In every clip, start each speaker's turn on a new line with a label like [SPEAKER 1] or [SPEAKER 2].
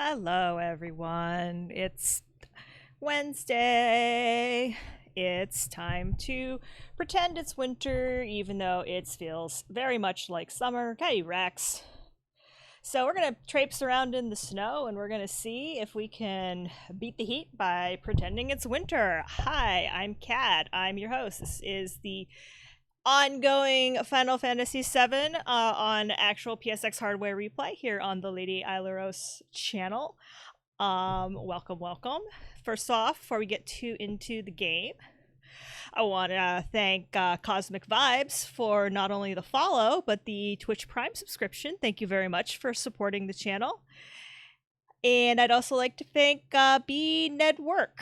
[SPEAKER 1] Hello, everyone. It's Wednesday. It's time to pretend it's winter, even though it feels very much like summer. Okay, Rex. So we're gonna traipse around in the snow, and we're gonna see if we can beat the heat by pretending it's winter. Hi, I'm Kat. I'm your host. This is the ongoing Final Fantasy VII on actual PSX hardware replay here on the Lady Aileros channel. Welcome, welcome. First off, before we get into the game, I want to thank Cosmic Vibes for not only the follow, but the Twitch Prime subscription. Thank you very much for supporting the channel. And I'd also like to thank B Nedwick.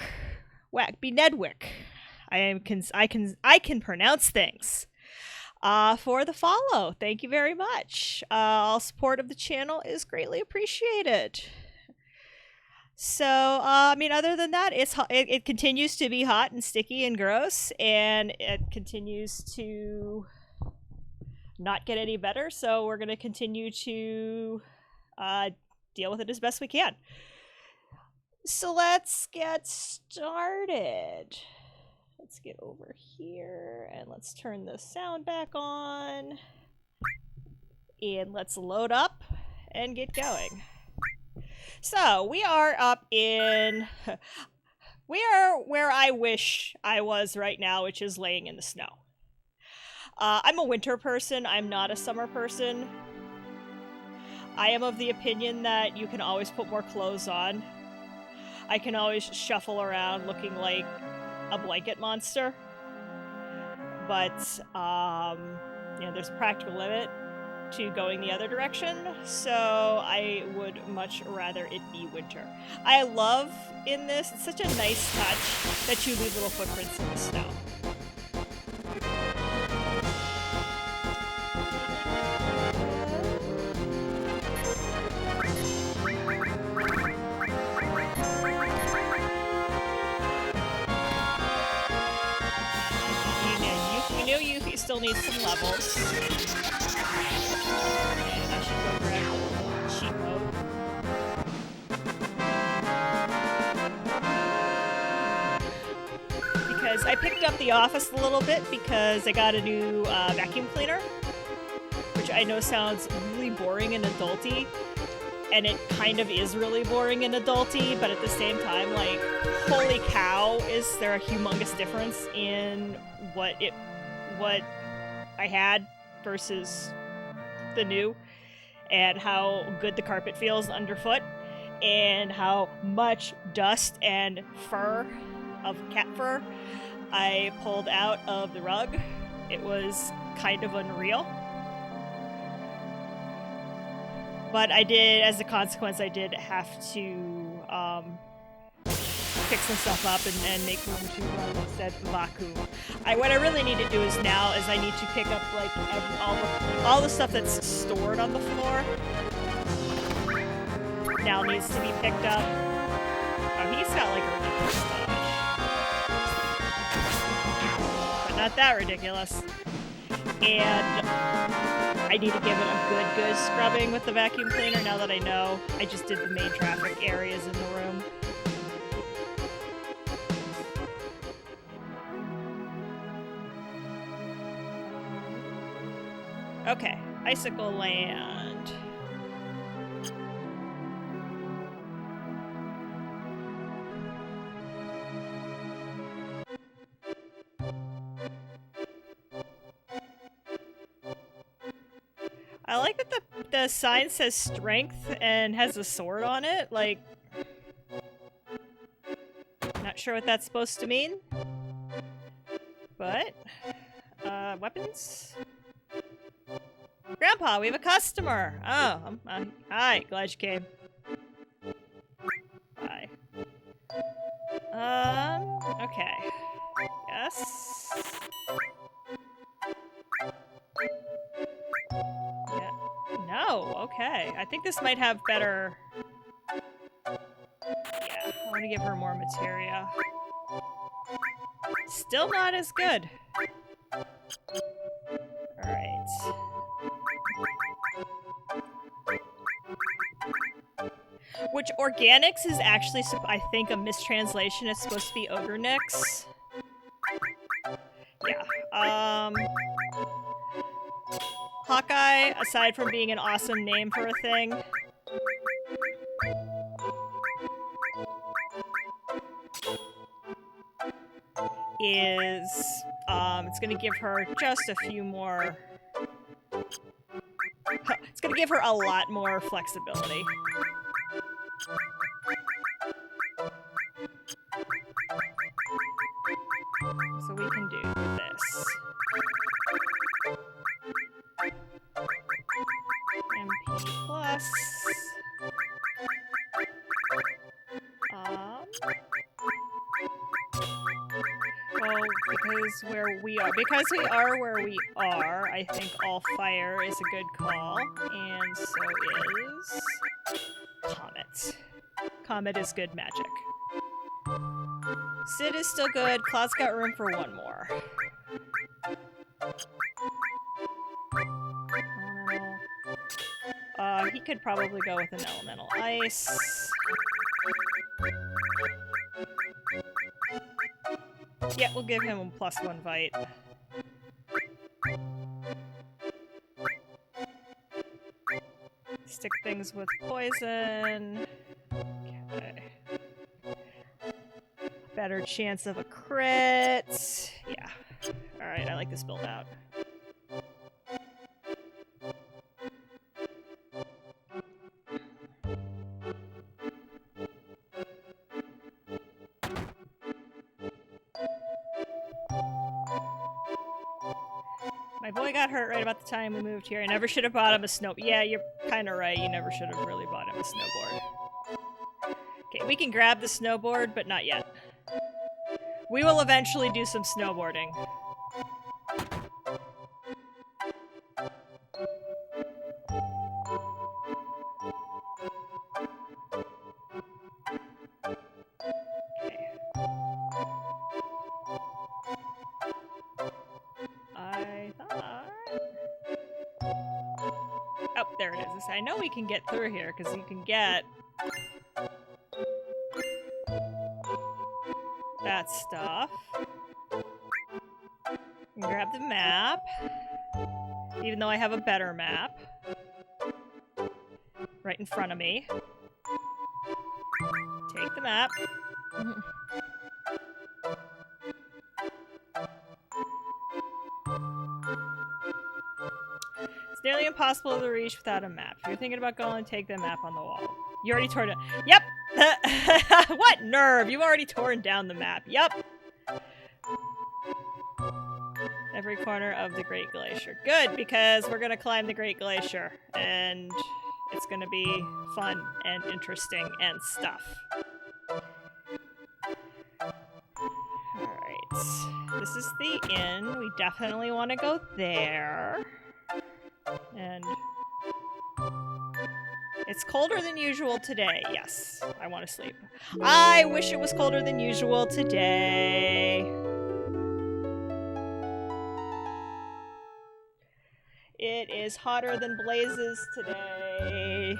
[SPEAKER 1] B Nedwick. I can pronounce things. For the follow. Thank you very much. All support of the channel is greatly appreciated. So, other than that, it continues to be hot and sticky and gross, and it continues to not get any better, so we're going to continue to deal with it as best we can. So let's get started. Let's get over here and let's turn the sound back on. And let's load up and get going. So, we are up in... we are where I wish I was right now, which is laying in the snow. I'm a winter person. I'm not a summer person. I am of the opinion that you can always put more clothes on. I can always shuffle around looking like a blanket monster, but there's a practical limit to going the other direction, so I would much rather it be winter. I love in this, it's such a nice touch that you leave little footprints in the snow. You still need some levels. And I should go grab cheat mode. Because I picked up the office a little bit because I got a new vacuum cleaner, which I know sounds really boring and adulty, and it kind of is really boring and adulty, but at the same time, like, holy cow, is there a humongous difference in what I had versus the new, and how good the carpet feels underfoot, and how much dust and fur of cat fur I pulled out of the rug. It was kind of unreal. But as a consequence, I did have to pick some stuff up and make room to said vacuum. What I really need to do is I need to pick up like all the stuff that's stored on the floor. Now needs to be picked up. Oh, he's got like a ridiculous dodge, but not that ridiculous. And I need to give it a good scrubbing with the vacuum cleaner. Now that I know, I just did the main traffic areas in the room. Okay, Icicle Land. I like that the sign says strength and has a sword on it. Like, not sure what that's supposed to mean. But, weapons? Grandpa, we have a customer! Oh, hi, glad you came. Bye. Okay. Yes. Yeah. No, okay. I think this might have better... Yeah, I want to give her more materia. Still not as good. Alright. Which organics is actually, I think, a mistranslation. It's supposed to be ogrenix. Yeah. Hawkeye, aside from being an awesome name for a thing, is, it's gonna give her just a few more... It's gonna give her a lot more flexibility. So we can do this. MP plus. Well, because we are where we are, I think all fire is a good call, and so is Comet. Comet is good magic. Sid is still good. Cloud's got room for one more. He could probably go with an elemental ice. Yeah, we'll give him a +1 bite. Stick things with poison. Okay. Better chance of a crit. Yeah. Alright, I like this build out. My boy got hurt right about the time we moved here. I never should have bought him a snow... Yeah, you're kind of right. You never should have really bought him a snowboard. Okay, we can grab the snowboard, but not yet. We will eventually do some snowboarding. I know we can get through here, because you can get that stuff. And grab the map, even though I have a better map right in front of me. Take the map. It's nearly impossible to reach without a map. If you're thinking about going, take the map on the wall. You already tore it. Yep! What nerve! You've already torn down the map. Yep! Every corner of the Great Glacier. Good, because we're gonna climb the Great Glacier. And it's gonna be fun and interesting and stuff. Alright. This is the inn. We definitely want to go there. And it's colder than usual today. Yes, I want to sleep. I wish it was colder than usual today. It is hotter than blazes today.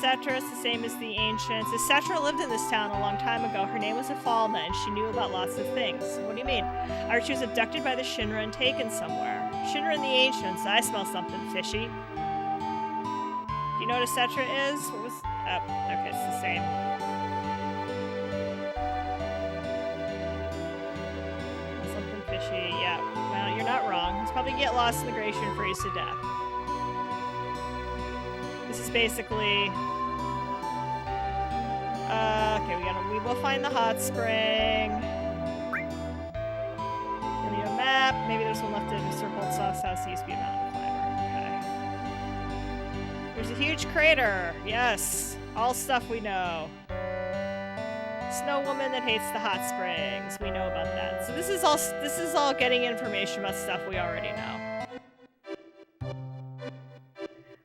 [SPEAKER 1] Cetra is the same as the ancients. Cetra lived in this town a long time ago. Her name was Afalna, and she knew about lots of things. What do you mean? I heard she was abducted by the Shinra and taken somewhere. Shinra and the ancients. I smell something fishy. Do you know what a Cetra is? What was... Oh, okay, it's the same. Something fishy, yeah. Well, you're not wrong. It's probably get lost in the glacier and freeze to death. This is basically... okay, we will find the hot spring. We need a map. Maybe there's one left in Mr. Holtzhoff's house. He used to be a mountain climber. Okay. There's a huge crater. Yes. All stuff we know. Snow woman that hates the hot springs. We know about that. So this is all getting information about stuff we already know.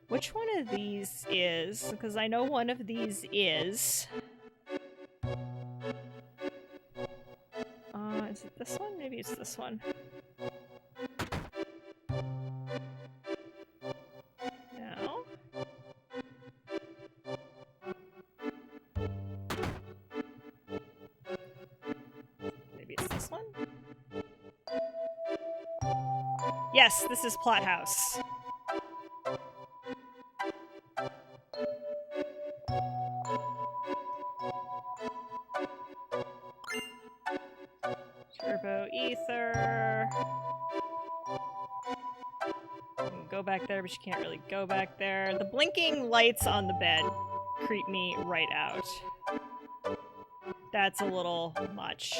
[SPEAKER 1] Which one of these is, because I know one of these is... is it this one? Maybe it's this one. No. Maybe it's this one? Yes, this is Plot House. Turbo ether. You can go back there, but you can't really go back there. The blinking lights on the bed creep me right out. That's a little much.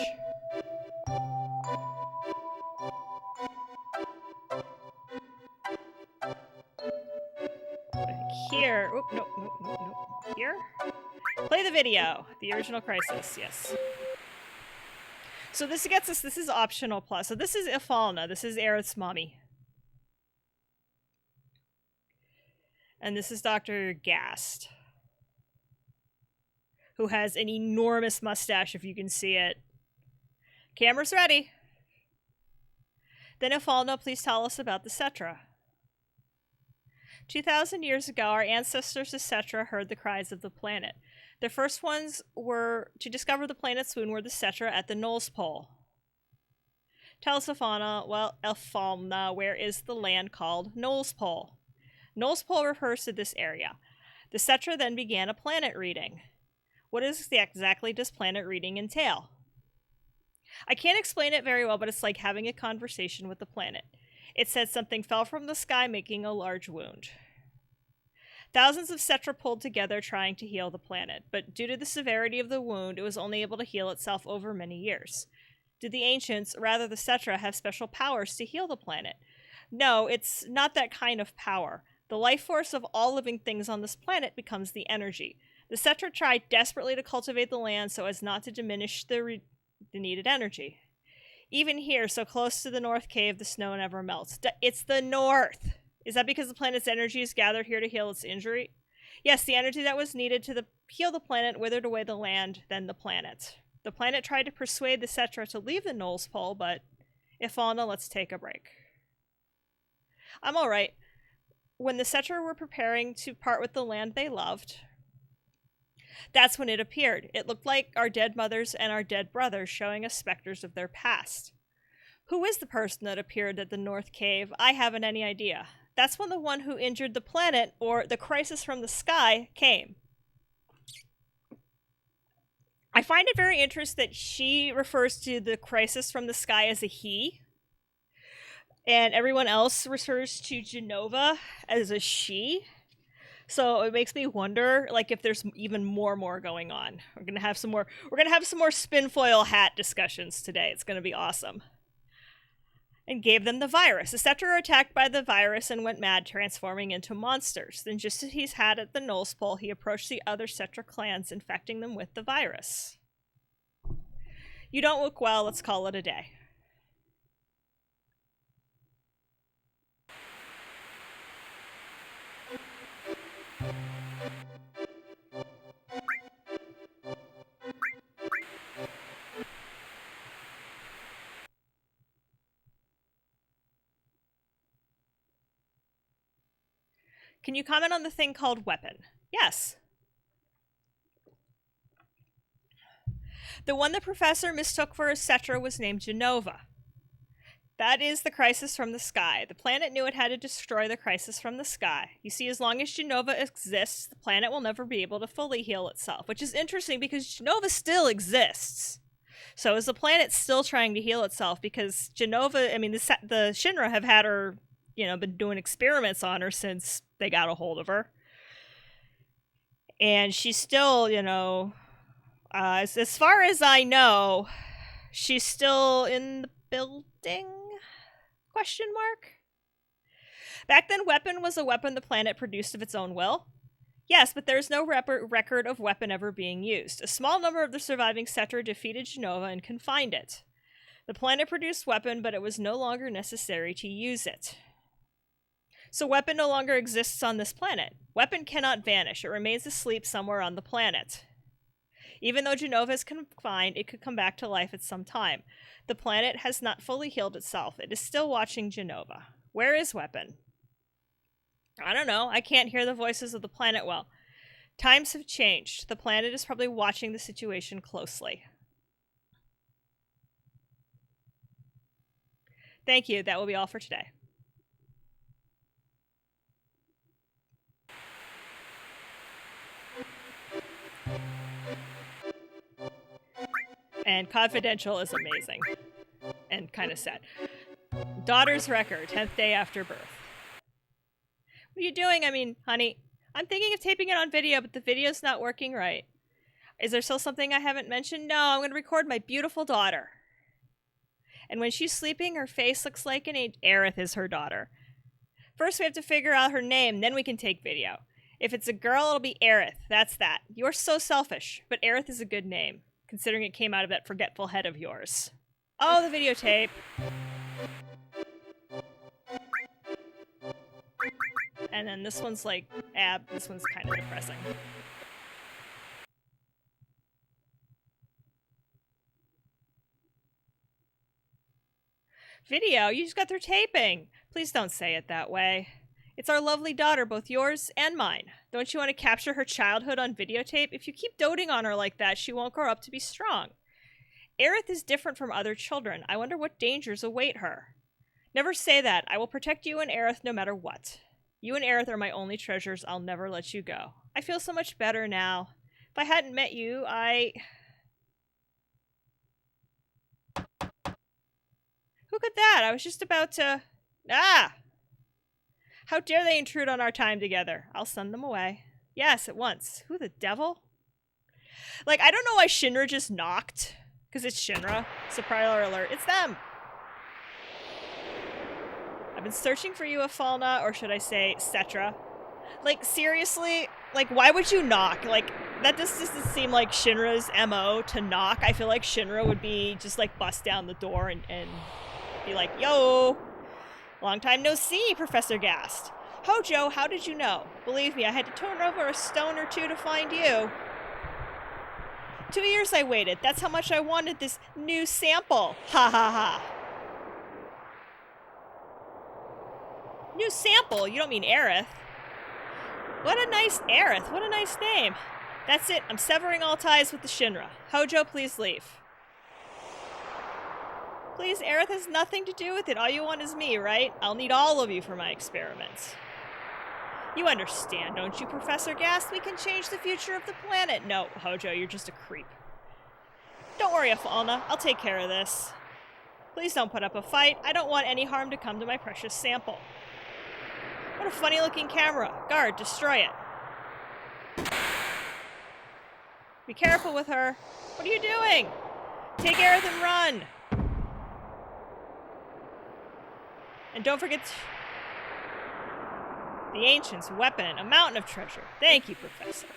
[SPEAKER 1] I think here. Oop, nope. Here? Play the video. The original Crisis, yes. So this gets us, this is optional plus. So this is Ifalna. This is Aerith's mommy. And this is Dr. Gast, who has an enormous mustache, if you can see it. Camera's ready. Then Ifalna, please tell us about the Cetra. 2,000 years ago, our ancestors the Cetra heard the cries of the planet. The first ones were to discover the planet's wound were the Cetra at the North Pole. Tell us, Ifalna, where is the land called North Pole? North Pole refers to this area. The Cetra then began a planet reading. What exactly does planet reading entail? I can't explain it very well, but it's like having a conversation with the planet. It said something fell from the sky, making a large wound. Thousands of Cetra pulled together trying to heal the planet, but due to the severity of the wound, it was only able to heal itself over many years. Did the ancients, rather the Cetra, have special powers to heal the planet? No, it's not that kind of power. The life force of all living things on this planet becomes the energy. The Cetra tried desperately to cultivate the land so as not to diminish the needed energy. Even here, so close to the North Cave, the snow never melts. It's the North! Is that because the planet's energy is gathered here to heal its injury? Yes, the energy that was needed to heal the planet withered away the land, then the planet. The planet tried to persuade the Cetra to leave the North Pole, but Ifalna, let's take a break. I'm alright. When the Cetra were preparing to part with the land they loved, that's when it appeared. It looked like our dead mothers and our dead brothers, showing us specters of their past. Who is the person that appeared at the North Cave? I haven't any idea. That's when the one who injured the planet, or the crisis from the sky, came. I find it very interesting that she refers to the crisis from the sky as a he, and everyone else refers to Genova as a she. So it makes me wonder, like, if there's even more going on. We're gonna have some more spinfoil hat discussions today. It's gonna be awesome. And gave them the virus. The Cetra were attacked by the virus and went mad, transforming into monsters. Then, just as he's had at the North Pole, he approached the other Cetra clans, infecting them with the virus. You don't look well. Let's call it a day. Can you comment on the thing called weapon? Yes. The one the professor mistook for a Cetra was named Genova. That is the crisis from the sky. The planet knew it had to destroy the crisis from the sky. You see, as long as Genova exists, the planet will never be able to fully heal itself, which is interesting because Genova still exists. So is the planet still trying to heal itself? Because Genova, I mean, the Shinra have had her, been doing experiments on her since they got a hold of her. And she's still, as far as I know, she's still in the building? Question mark? Back then, weapon was a weapon the planet produced of its own will. Yes, but there's no record of weapon ever being used. A small number of the surviving Cetra defeated Genova and confined it. The planet produced weapon, but it was no longer necessary to use it. So Weapon no longer exists on this planet. Weapon cannot vanish. It remains asleep somewhere on the planet. Even though Genova is confined, it could come back to life at some time. The planet has not fully healed itself. It is still watching Genova. Where is Weapon? I don't know. I can't hear the voices of the planet well. Times have changed. The planet is probably watching the situation closely. Thank you. That will be all for today. And Confidential is amazing. And kind of sad. Daughter's record, 10th day after birth. What are you doing? I mean, honey, I'm thinking of taping it on video, but the video's not working right. Is there still something I haven't mentioned? No, I'm going to record my beautiful daughter. And when she's sleeping, her face looks like an Aerith is her daughter. First, we have to figure out her name, then we can take video. If it's a girl, it'll be Aerith. That's that. You're so selfish, but Aerith is a good name, considering it came out of that forgetful head of yours. Oh, the videotape. And then this one's like, this one's kind of depressing. Video? You just got through taping. Please don't say it that way. It's our lovely daughter, both yours and mine. Don't you want to capture her childhood on videotape? If you keep doting on her like that, she won't grow up to be strong. Aerith is different from other children. I wonder what dangers await her. Never say that. I will protect you and Aerith no matter what. You and Aerith are my only treasures. I'll never let you go. I feel so much better now. If I hadn't met you, Who could that? I was just about to... Ah! How dare they intrude on our time together? I'll send them away. Yes, at once. Who the devil? Like, I don't know why Shinra just knocked. Because it's Shinra. Surprise alert. It's them! I've been searching for you, Afalna, or should I say, Cetra. Like, seriously? Like, why would you knock? Like, that just doesn't seem like Shinra's MO to knock. I feel like Shinra would be just, like, bust down the door and be like, yo! Long time no see, Professor Gast. Hojo, how did you know? Believe me, I had to turn over a stone or two to find you. 2 years I waited. That's how much I wanted this new sample. Ha ha ha. New sample? You don't mean Aerith. What a nice Aerith. What a nice name. That's it. I'm severing all ties with the Shinra. Hojo, please leave. Please, Aerith has nothing to do with it. All you want is me, right? I'll need all of you for my experiments. You understand, don't you, Professor Gast? We can change the future of the planet. No, Hojo, you're just a creep. Don't worry, Afalna. I'll take care of this. Please don't put up a fight. I don't want any harm to come to my precious sample. What a funny-looking camera. Guard, destroy it. Be careful with her. What are you doing? Take Aerith and run. And don't forget the Ancient's weapon, a mountain of treasure. Thank you, Professor.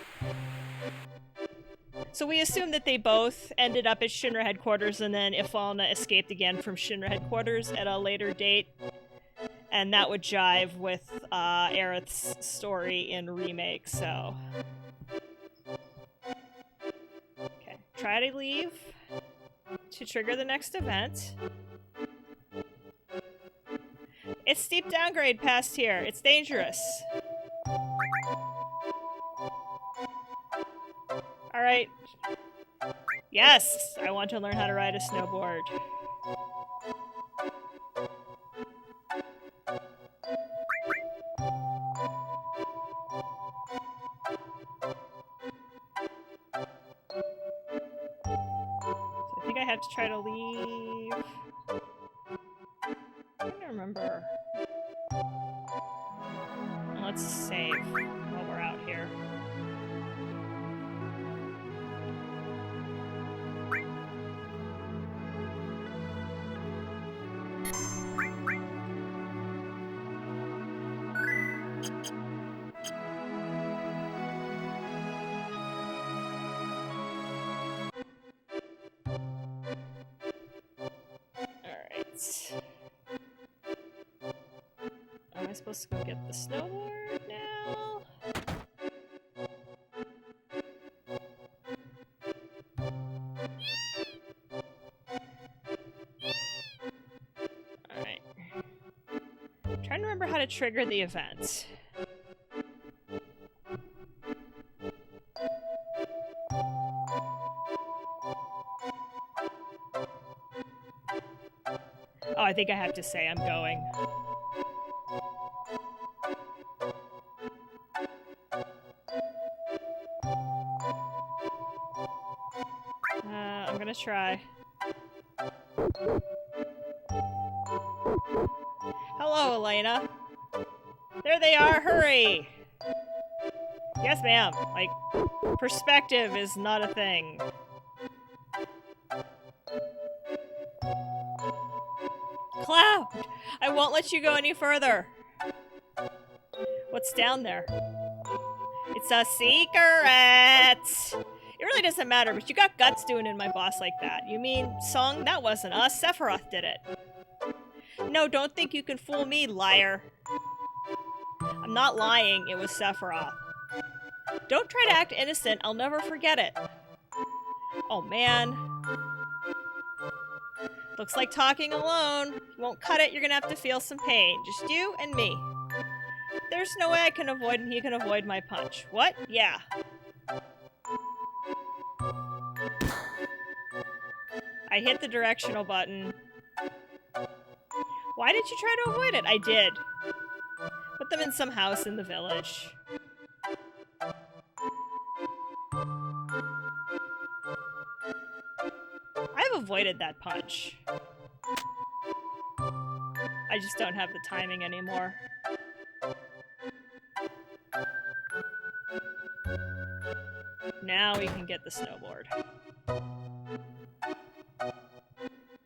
[SPEAKER 1] So we assume that they both ended up at Shinra headquarters, and then Ifalna escaped again from Shinra headquarters at a later date. And that would jive with Aerith's story in Remake, so... Okay, try to leave to trigger the next event. It's steep downgrade past here. It's dangerous. Alright. Yes! I want to learn how to ride a snowboard. So I think I have to try to leave... I don't remember. Let's save while we're out here. Alright. I'm supposed to go get the snowboard now? Alright. I'm trying to remember how to trigger the event. Oh, I think I have to say I'm going. I'm gonna try. Hello, Elena. There they are, hurry! Yes, ma'am. Like, perspective is not a thing. Cloud! I won't let you go any further. What's down there? It's a secret! It really doesn't matter, but you got guts doing in my boss like that. You mean, Song? That wasn't us. Sephiroth did it. No, don't think you can fool me, liar. I'm not lying. It was Sephiroth. Don't try to act innocent. I'll never forget it. Oh, man. Looks like talking alone. You won't cut it. You're gonna have to feel some pain. Just you and me. There's no way I can avoid and he can avoid my punch. What? Yeah. I hit the directional button. Why did you try to avoid it? I did. Put them in some house in the village. I've avoided that punch. I just don't have the timing anymore. Now we can get the snowboard.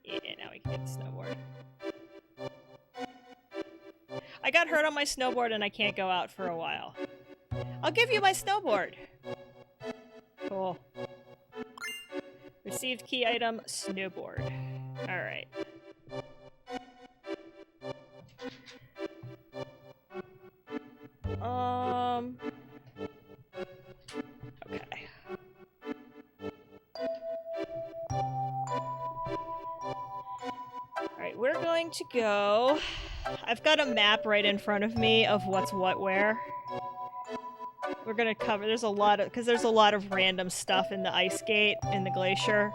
[SPEAKER 1] Yeah, now we can get the snowboard. I got hurt on my snowboard and I can't go out for a while. I'll give you my snowboard. Cool. Received key item, snowboard. Alright. Okay. Alright, we're going to go... I've got a map right in front of me of what's what where. We're gonna cover... There's a lot of... Because there's a lot of random stuff in the ice gate, in the glacier.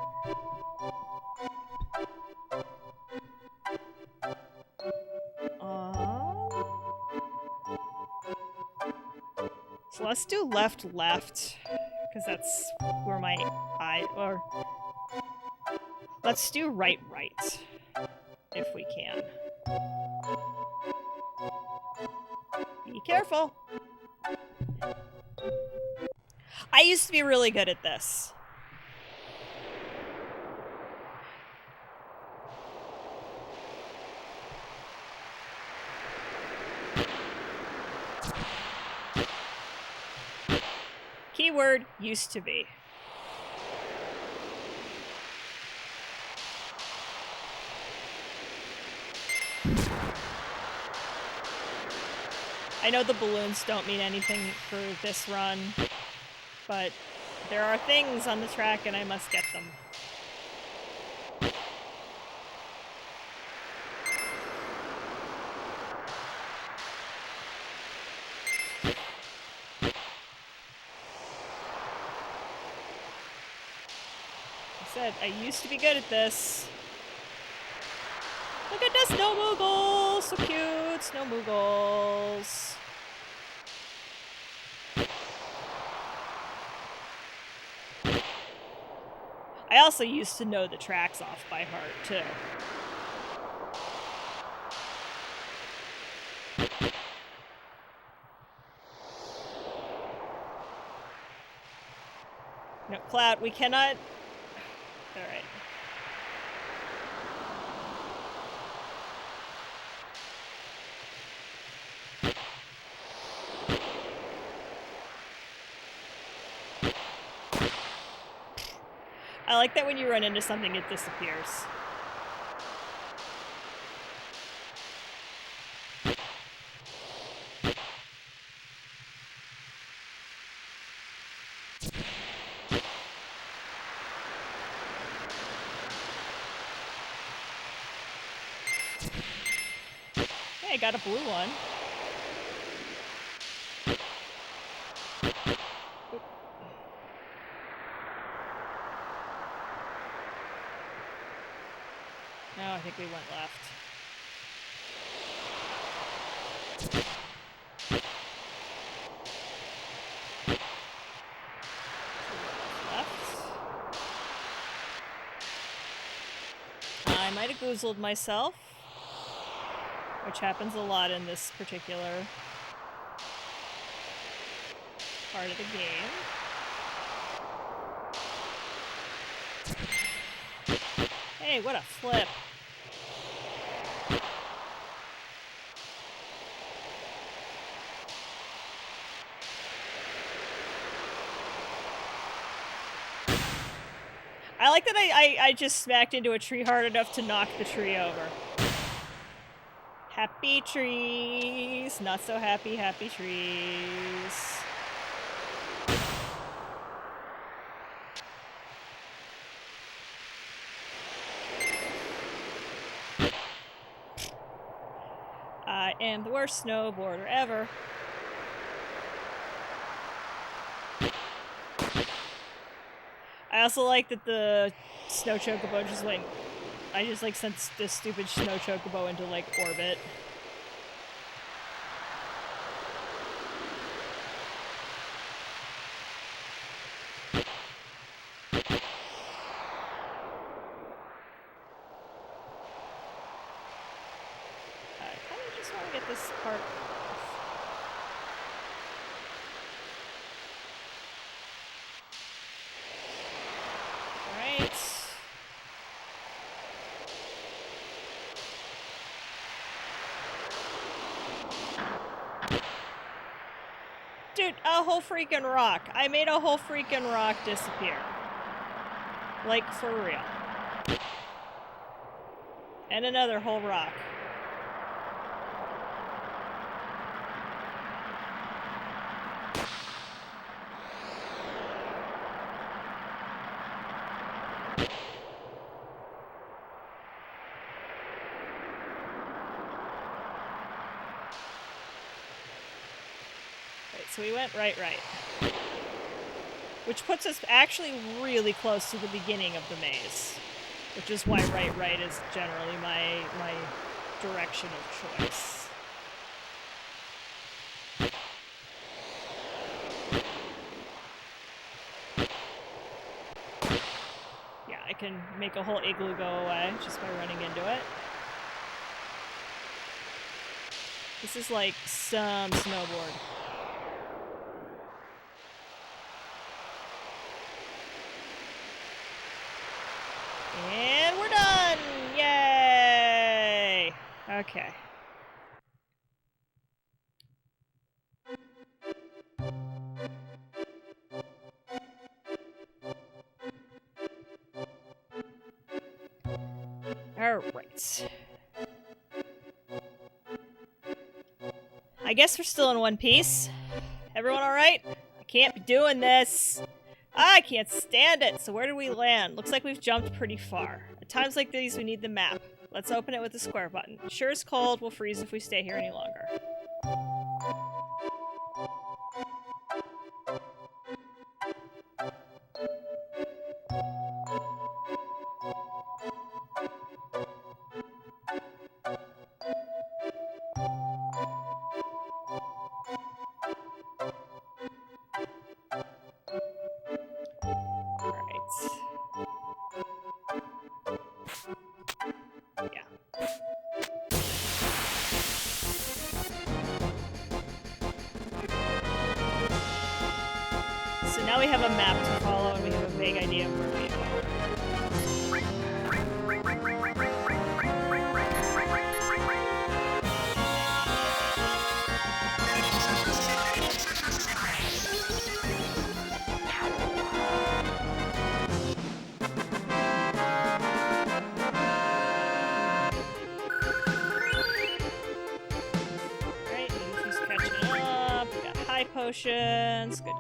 [SPEAKER 1] So let's do left, because that's where my eye, or let's do right, if we can. Be careful. I used to be really good at this. Keyword, used to be. I know the balloons don't mean anything for this run, but there are things on the track and I must get them. I used to be good at this. Look at the snow moogles! So cute, snow moogles. I also used to know the tracks off by heart, too. No, Cloud, we cannot... Alright. I like that when you run into something, it disappears. I got a blue one. Oop. No, I think we went left. I might have goozled myself, which happens a lot in this particular part of the game. Hey, what a flip. I like that I just smacked into a tree hard enough to knock the tree over. Happy trees, not so happy, happy trees. I am the worst snowboarder ever. I also like that the snow chocobo just went. I just like sent this stupid snow chocobo into like orbit. I kind of just want to get this part. Alright. Dude, a whole freaking rock. I made a whole freaking rock disappear. Like, for real. And another whole rock. So we went right. Which puts us actually really close to the beginning of the maze. Which is why right is generally my direction of choice. Yeah, I can make a whole igloo go away just by running into it. This is like some snowboard. And we're done! Yay! Okay. Alright. I guess we're still in one piece. Everyone alright? I can't be doing this. I can't stand it! So where do we land? Looks like we've jumped pretty far. At times like these, we need the map. Let's open it with the square button. Sure is cold, we'll freeze if we stay here any longer. So now we have a map to follow and we have a vague idea of where we are. Alright, Yuffie's catching up. We got high potions. Good.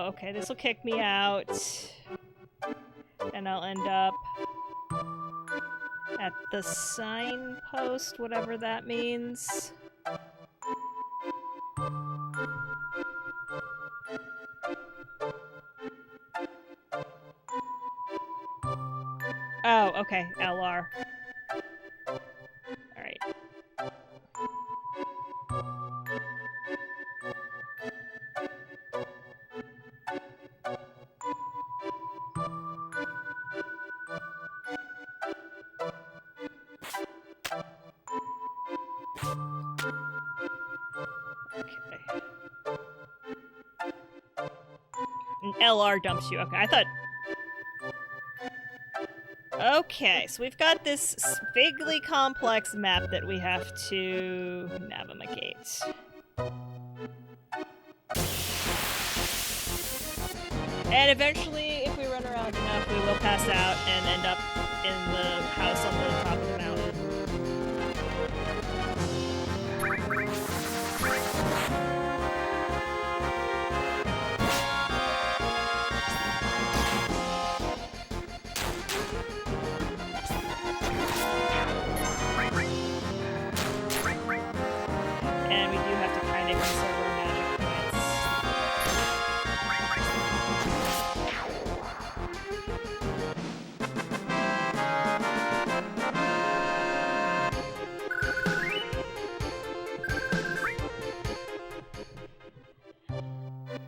[SPEAKER 1] Oh, okay, this will kick me out. And I'll end up at the signpost, whatever that means. Oh, okay, LR. Alright. Okay. An LR dumps you. Okay, I thought... Okay, so we've got this vaguely complex map that we have to navigate. And eventually, if we run around enough, we will pass out and end up in the house on the top of the mountain. And we do have to kind of conserve our magic points.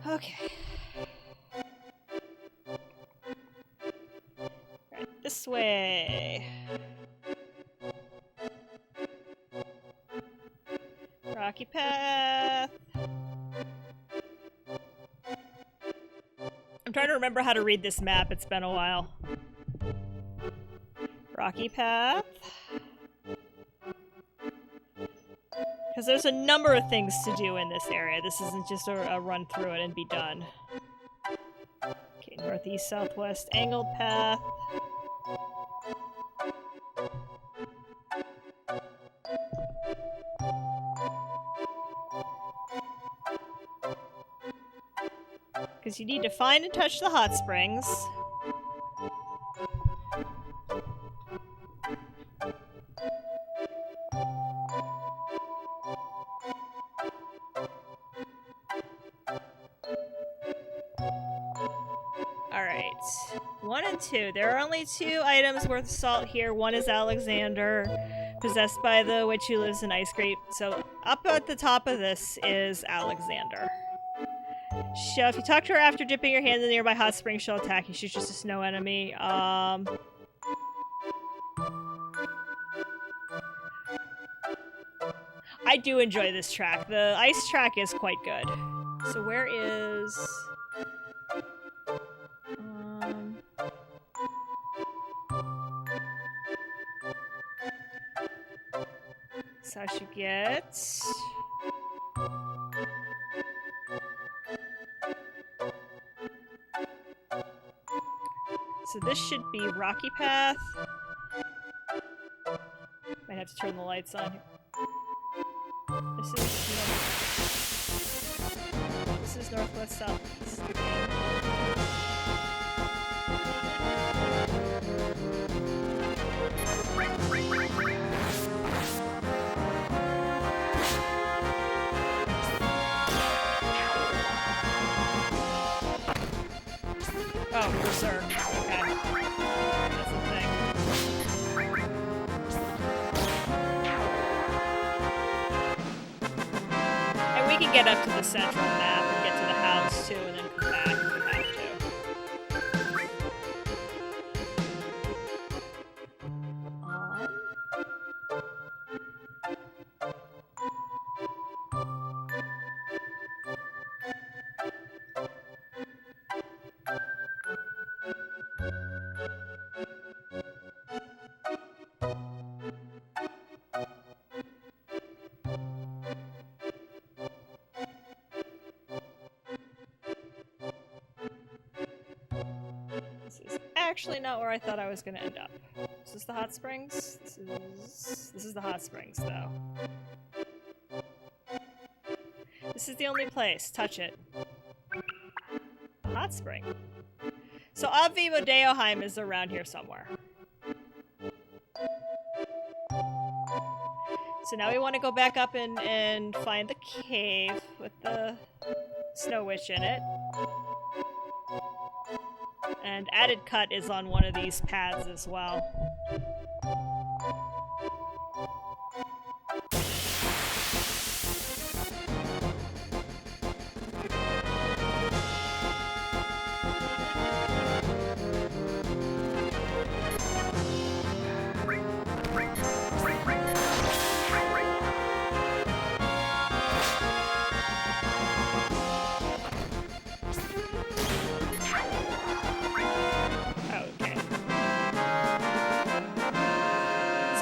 [SPEAKER 1] Okay. Right, this way. Rocky path. I'm trying to remember how to read this map. It's been a while. Rocky path. Because there's a number of things to do in this area. This isn't just a run through it and be done. Okay, northeast, southwest, angled path. Because you need to find and touch the hot springs. Alright. 1 and 2. There are only 2 items worth of salt here. One is Alexander, possessed by the witch who lives in Ice Creek. So up at the top of this is Alexander. So if you talk to her after dipping your hand in the nearby hot spring, she'll attack you. She's just a snow enemy. I do enjoy this track. The ice track is quite good. So where is... So I should get... So this should be Rocky Path. Might have to turn the lights on here. This is northwest south. This is the game. Oh, berserk. Okay. That's the thing. And we can get up to the central map and get to the house too, and then come back if we have to. This is actually not where I thought I was going to end up. Is this the hot springs? This is the hot springs, though. This is the only place. Touch it. hot spring. So Obvivo Deoheim is around here somewhere. So now we want to go back up and find the cave with the Snow Witch in it. And Added Cut is on one of these paths as well.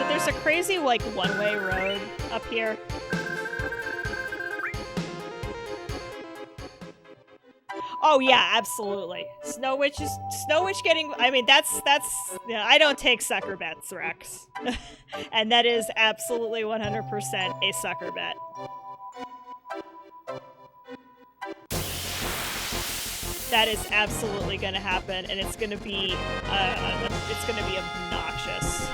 [SPEAKER 1] There's a crazy, like, one-way road up here. Oh yeah, absolutely. Snow Witch getting, I mean, that's, yeah, I don't take sucker bets, Rex. And that is absolutely 100% a sucker bet. That is absolutely gonna happen, and it's gonna be obnoxious.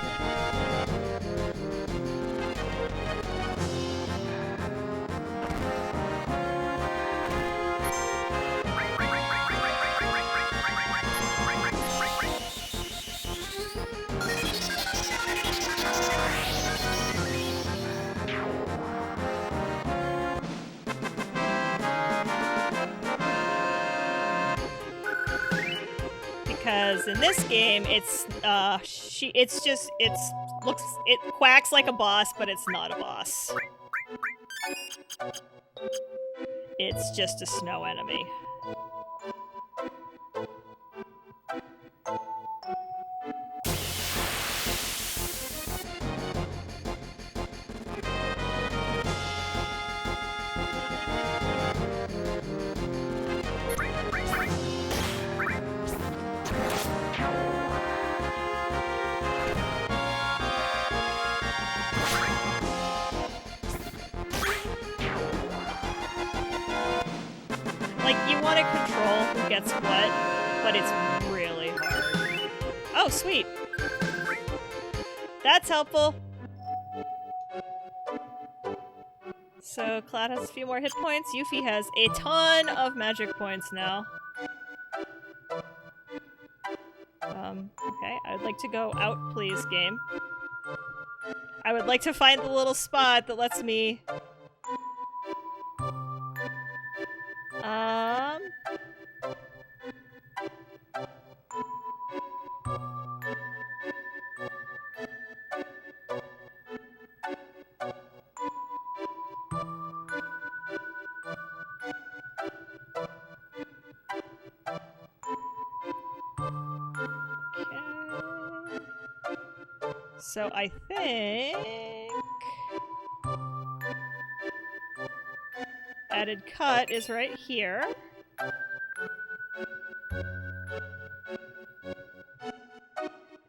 [SPEAKER 1] Because in this game, it quacks like a boss, but it's not a boss. It's just a snow enemy. You want to control who gets what, but it's really hard. Oh, sweet. That's helpful. So Cloud has a few more hit points. Yuffie has a ton of magic points now. Okay, I would like to go out, please, game. I would like to find the little spot that lets me... So I think... Added Cut is right here.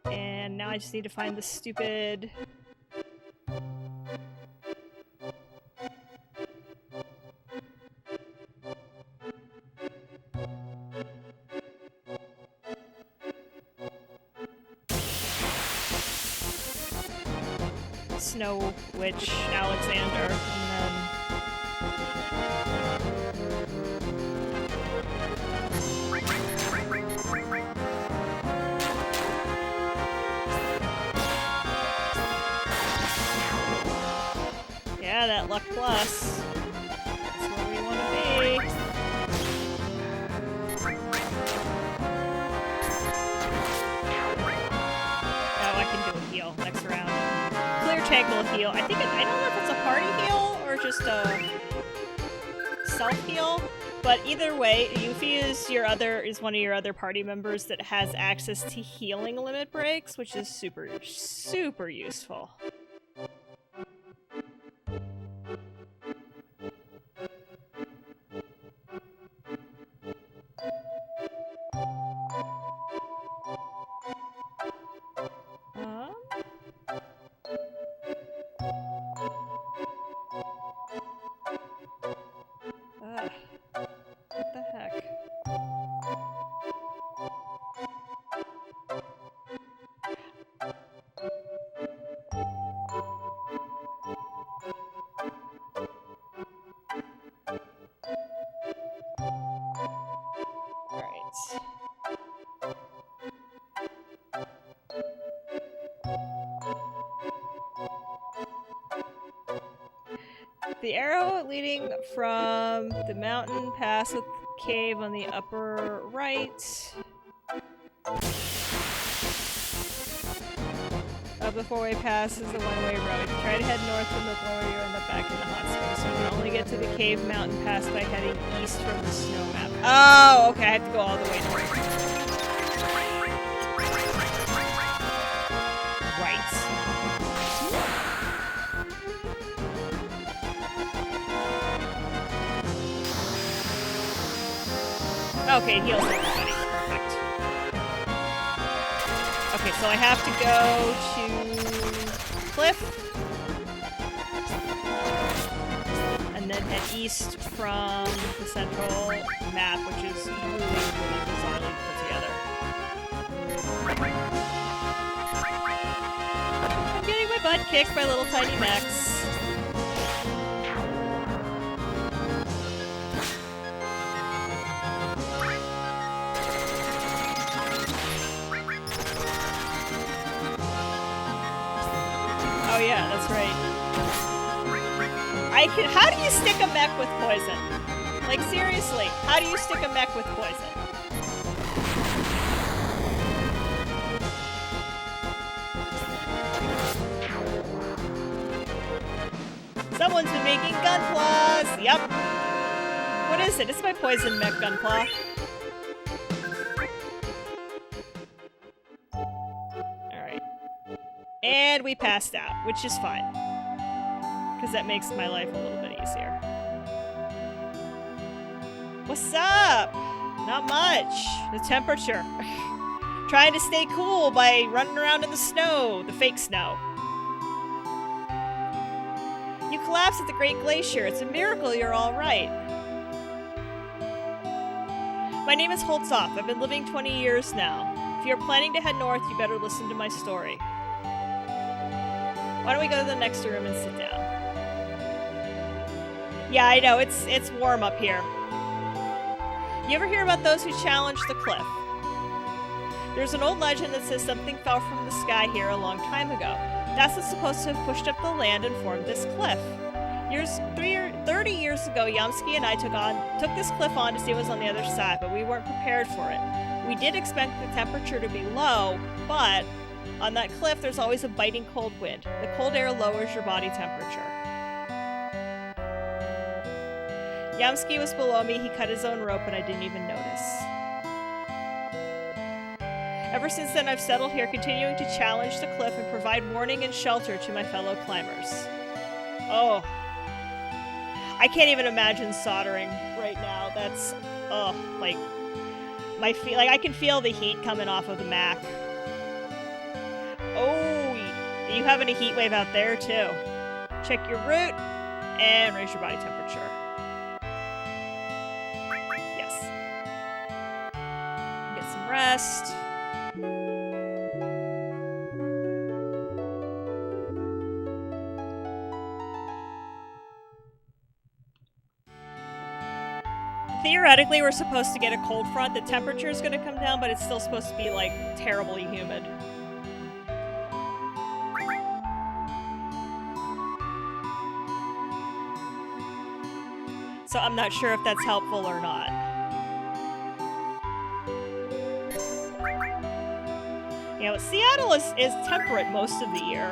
[SPEAKER 1] And now I just need to find the stupid... Snow Witch Alexander, and then... Yeah, that luck plus. That's where we want to be. Oh, I can do a heal next round. Clear tank will heal. I don't know if it's a party heal or just a self-heal, but either way, Yuffie is one of your other party members that has access to healing limit breaks, which is super, super useful. What the heck? The arrow leading from the mountain past the cave on the upper right. Up the four-way pass is the one-way road. If you try to head north from the lower, you end up back in the hot springs. So you can only get to the cave mountain pass by heading east from the snow map. Oh, okay, I have to go all the way north. Right. Okay, it heals everybody. Perfect. Okay, so I have to go to Cliff. And then head east from the central map, which is really, really bizarrely put together. I'm getting my butt kicked by little tiny mechs. Oh yeah, that's right. How do you stick a mech with poison? Like seriously, how do you stick a mech with poison? Someone's been making gunplas! Yep. What is it? It's my poison mech gunpla. Alright. And we passed out, which is fine. Because that makes my life a little bit easier. What's up? Not much. The temperature. Trying to stay cool by running around in the snow. The fake snow. You collapsed at the Great Glacier. It's a miracle you're all right. My name is Holtzoff. I've been living 20 years now. If you're planning to head north, you better listen to my story. Why don't we go to the next room and sit down? Yeah, I know. It's warm up here. You ever hear about those who challenged the cliff? There's an old legend that says something fell from the sky here a long time ago. That's what's supposed to have pushed up the land and formed this cliff. 30 years ago, Yamsky and I took this cliff on to see what was on the other side, but we weren't prepared for it. We did expect the temperature to be low, but on that cliff there's always a biting cold wind. The cold air lowers your body temperature. Yamsky was below me, he cut his own rope, and I didn't even notice. Ever since then, I've settled here, continuing to challenge the cliff and provide warning and shelter to my fellow climbers. Oh. I can't even imagine soldering right now. That's, like I can feel the heat coming off of the Mac. Oh, you having a heat wave out there, too. Check your root and raise your body temperature. Rest. Theoretically, we're supposed to get a cold front. The temperature is going to come down, but it's still supposed to be, like, terribly humid. So I'm not sure if that's helpful or not. You know, Seattle is temperate most of the year.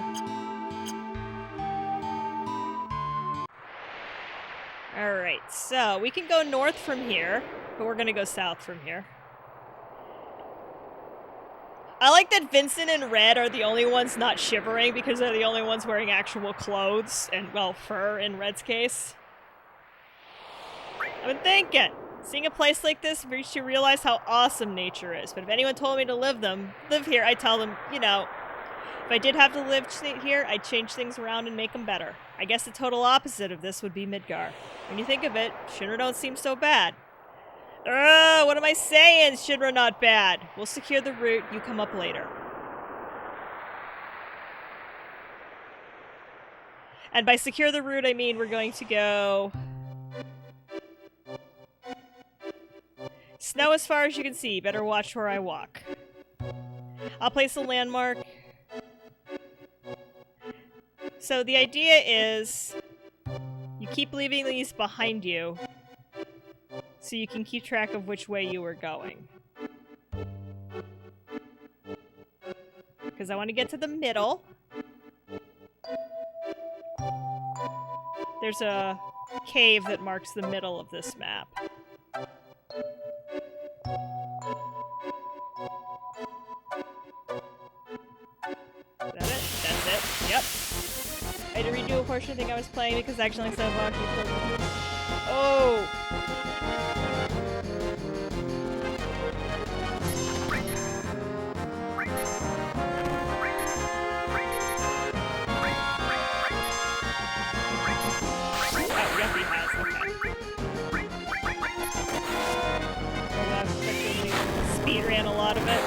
[SPEAKER 1] Alright, so we can go north from here, but we're gonna go south from here. I like that Vincent and Red are the only ones not shivering because they're the only ones wearing actual clothes and, well, fur in Red's case. I've been thinking. Seeing a place like this makes you realize how awesome nature is. But if anyone told me to live here, I'd tell them, you know, if I did have to live here, I'd change things around and make them better. I guess the total opposite of this would be Midgar. When you think of it, Shinra don't seem so bad. What am I saying? Shinra not bad. We'll secure the route, you come up later. And by secure the route, I mean we're going to go... Snow as far as you can see. Better watch where I walk. I'll place a landmark. So the idea is... You keep leaving these behind you so you can keep track of which way you were going. Because I want to get to the middle. There's a cave that marks the middle of this map. Is that it? That's it. Yep. I had to redo a portion of the thing I was playing because I accidentally said walking. Oh! Speed ran a lot of it.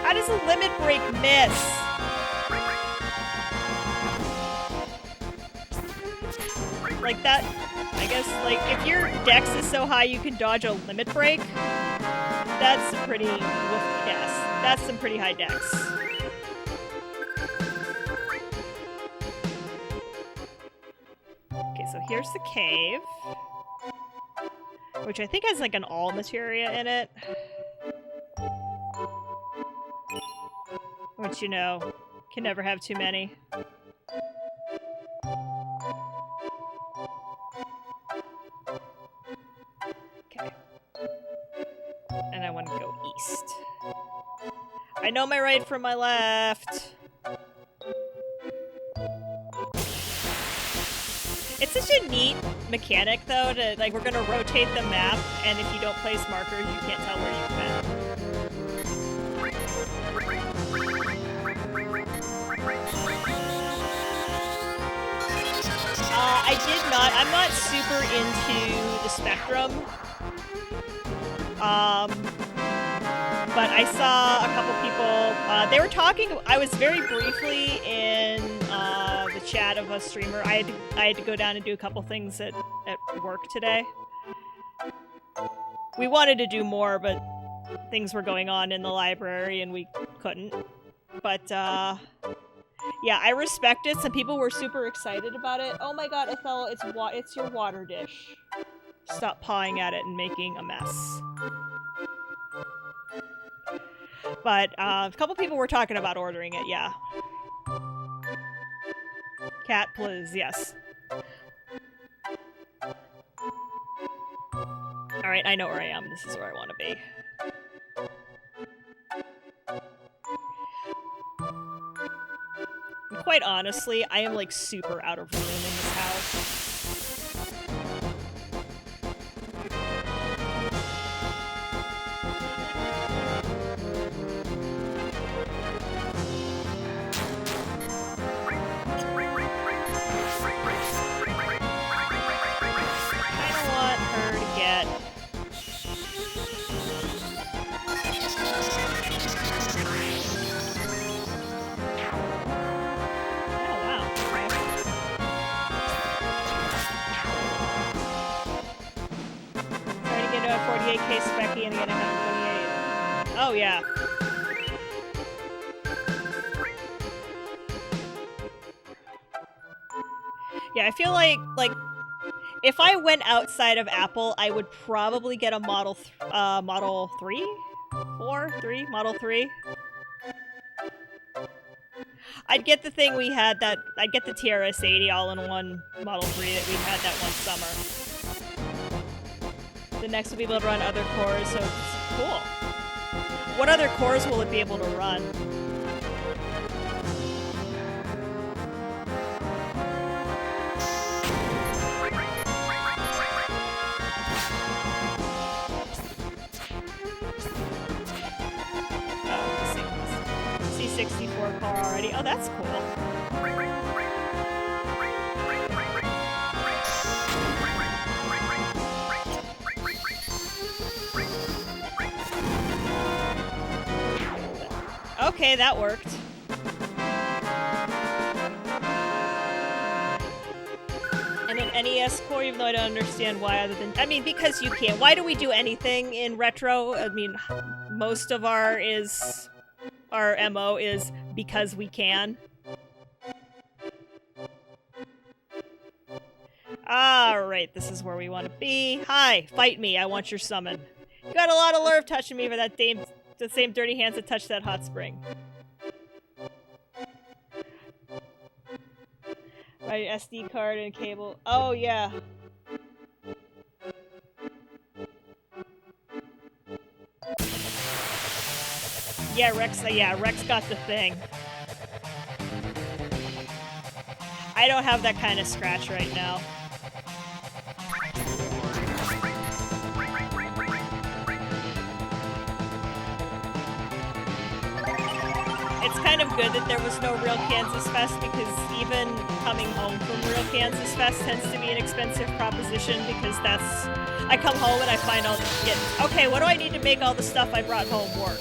[SPEAKER 1] How does a limit break miss? Like that, I guess, like, if your dex is so high you can dodge a limit break, that's a pretty woof guess. That's some pretty high dex. Okay, so here's the cave. Which I think has like an all materia in it. Which, you know, can never have too many. Okay. And I want to go east. I know my right from my left. It's such a neat mechanic, though, to, like, we're gonna rotate the map, and if you don't place markers, you can't tell where you've been. I did not. I'm not super into the Spectrum. But I saw a couple people, they were talking, I was very briefly in the chat of a streamer. I had to go down and do a couple things at work today. We wanted to do more, but things were going on in the library and we couldn't. But, yeah, I respect it. Some people were super excited about it. Oh my god, Ethel, it's your water dish. Stop pawing at it and making a mess. But, a couple people were talking about ordering it, yeah. Cat, please, yes. Alright, I know where I am. This is where I want to be. And quite honestly, I am, like, super out of room in this house. Specky and get 128. Oh yeah. Yeah, I feel like if I went outside of Apple, I would probably get a Model 3? 3? Model 3? I'd get the thing we had that I'd get the TRS-80 all-in-one Model 3 that we had that one summer. The next will be able to run other cores, so it's cool. What other cores will it be able to run? Oh, C64 car already. Oh, that's cool. Okay, that worked. And an NES core, even though I don't understand why other than... I mean, because you can. Why do we do anything in retro? I mean, most of our MO is because we can. Alright, this is where we want to be. Hi, fight me, I want your summon. You got a lot of nerve touching me for that the same dirty hands that touched that hot spring. My SD card and cable. Oh, yeah. Yeah, Rex got the thing. I don't have that kind of scratch right now. It's kind of good that there was no Real Kansas Fest, because even coming home from Real Kansas Fest tends to be an expensive proposition, because that's... I come home and I find out, okay, what do I need to make all the stuff I brought home work?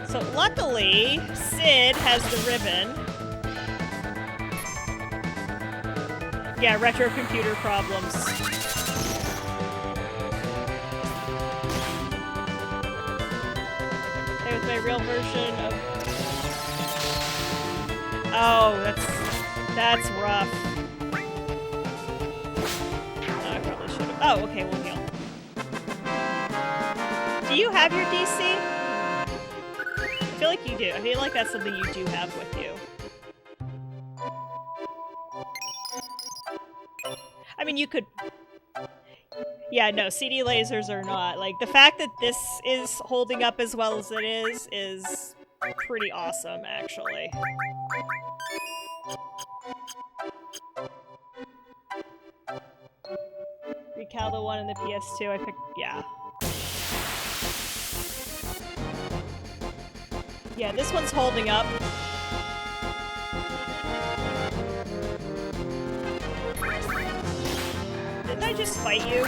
[SPEAKER 1] So luckily, Sid has the ribbon. Yeah, retro computer problems. There's my real version of... Oh, that's rough. Oh, I probably should have... Oh, okay, we'll heal. Do you have your DC? I feel like you do. I feel like that's something you do have with you. I mean, you could... Yeah, no, CD lasers are not. Like, the fact that this is holding up as well as it is pretty awesome, actually. Recal the one in the PS2, I picked... Yeah. Yeah, this one's holding up. Didn't I just fight you?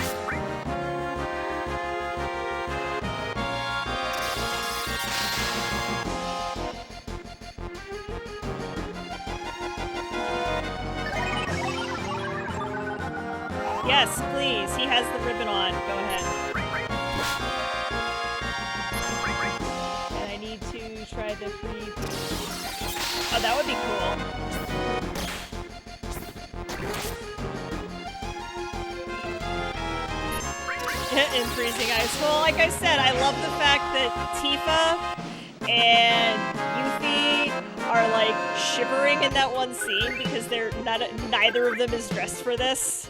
[SPEAKER 1] Yes, please. He has the ribbon on. Go ahead. And I need to try the free... Oh, that would be cool. In freezing ice. Well, like I said, I love the fact that Tifa and Yuffie are like shivering in that one scene, because neither of them is dressed for this.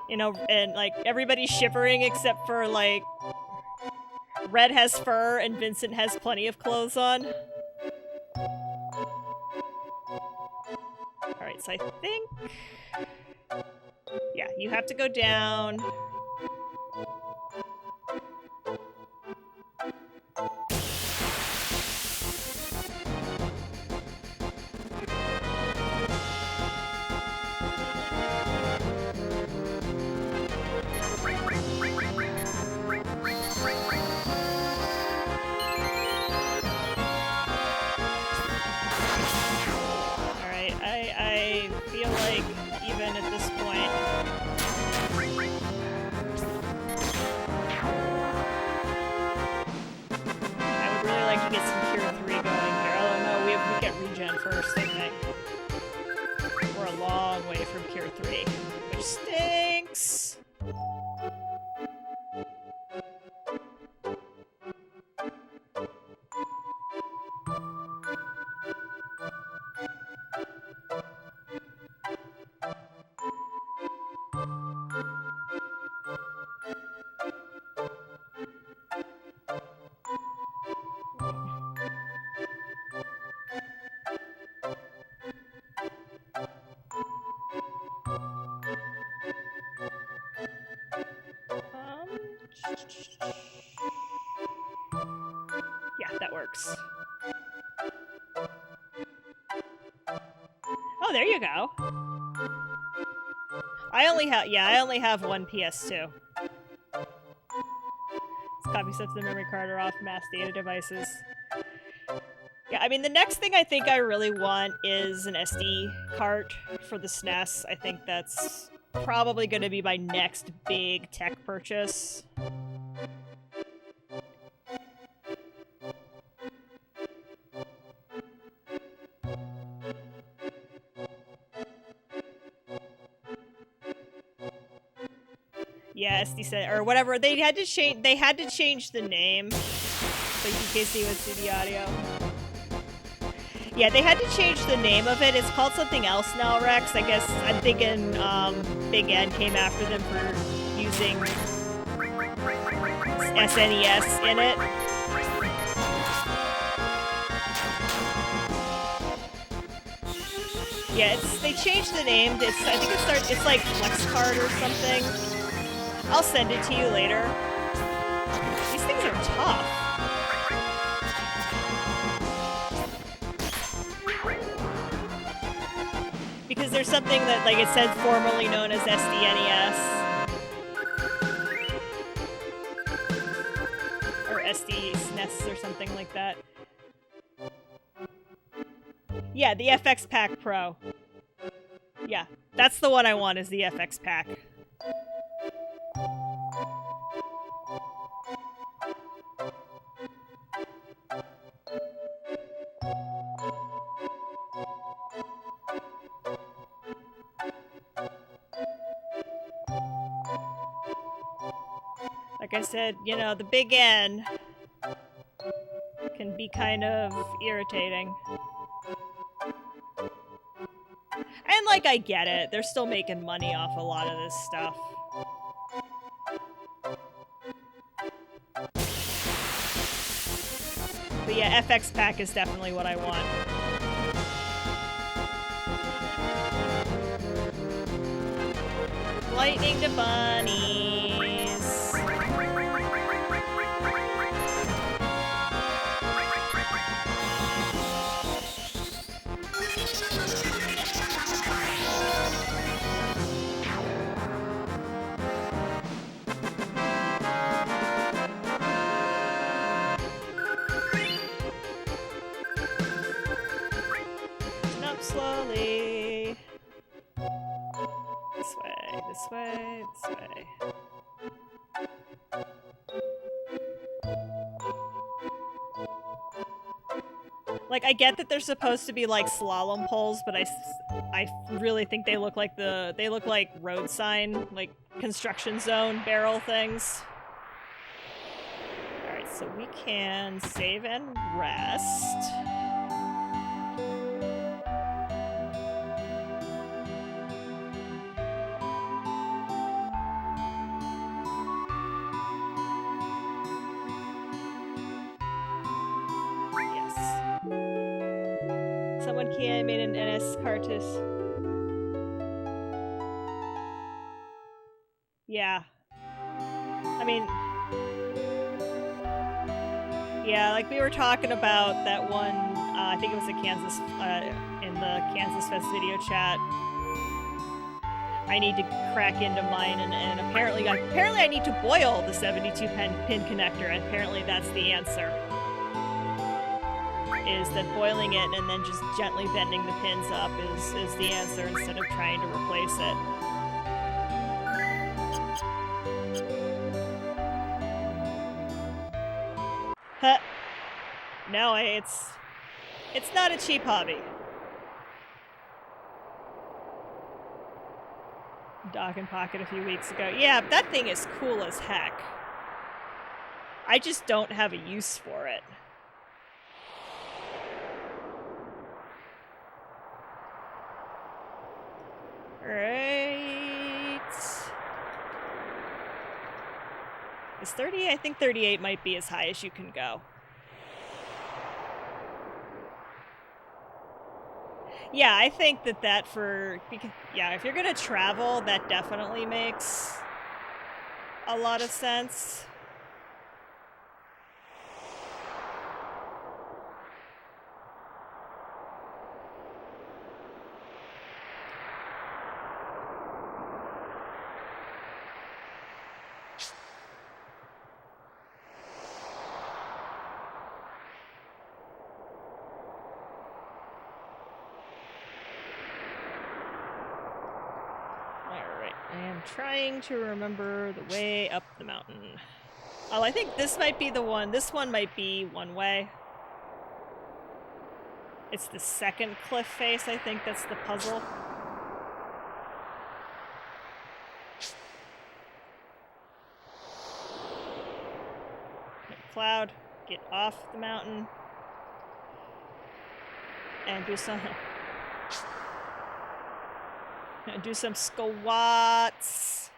[SPEAKER 1] You know, and like everybody's shivering except for like Red has fur and Vincent has plenty of clothes on. Alright, so I think... Yeah, you have to go down. Alright, I feel like even at this point... to get some Cure 3 going here. Oh no, we get regen first, I think. We're a long way from Cure 3, which stinks! Yeah, that works. Oh, there you go. I only have one PS2. Copy sets of the memory card are off mass data devices. Yeah, I mean, the next thing I think I really want is an SD card for the SNES. I think that's probably going to be my next big tech purchase. Yeah, SD said, or whatever. They had to change. They had to change the name, so in case you would see the audio. Yeah, they had to change the name of it. It's called something else now, Rex. I guess I'm thinking Big N came after them for using SNES in it. Yeah, they changed the name. I think it's like FlexCard or something. I'll send it to you later. These things are tough. Because there's something that, like, it said formerly known as SDNES. Or SDSNES or something like that. Yeah, the FX Pack Pro. Yeah, that's the one I want, is the FX Pack. Like I said, you know, the Big N can be kind of irritating. And, like, I get it. They're still making money off a lot of this stuff. But yeah, FX Pack is definitely what I want. Lightning to bunnies. Up slowly. This way, this way, this way. Like, I get that they're supposed to be like slalom poles, but I really think they look like road sign, like construction zone barrel things. Alright, so we can save and rest. Someone key made an NS Cartus. Yeah. I mean... Yeah, like we were talking about that one, I think it was in the Kansas Fest video chat. I need to crack into mine, and apparently I need to boil the 72 pin connector, and apparently that's the answer. Is that boiling it and then just gently bending the pins up is the answer instead of trying to replace it. Huh. No, it's not a cheap hobby. Dock and Pocket a few weeks ago. Yeah, that thing is cool as heck. I just don't have a use for it. Right. Is 38? I think 38 might be as high as you can go. Yeah, I think that if you're gonna travel, that definitely makes a lot of sense. I'm trying to remember the way up the mountain. Oh, I think this might be the one. This one might be one way. It's the second cliff face, I think that's the puzzle. Cloud, get off the mountain. And do some squats.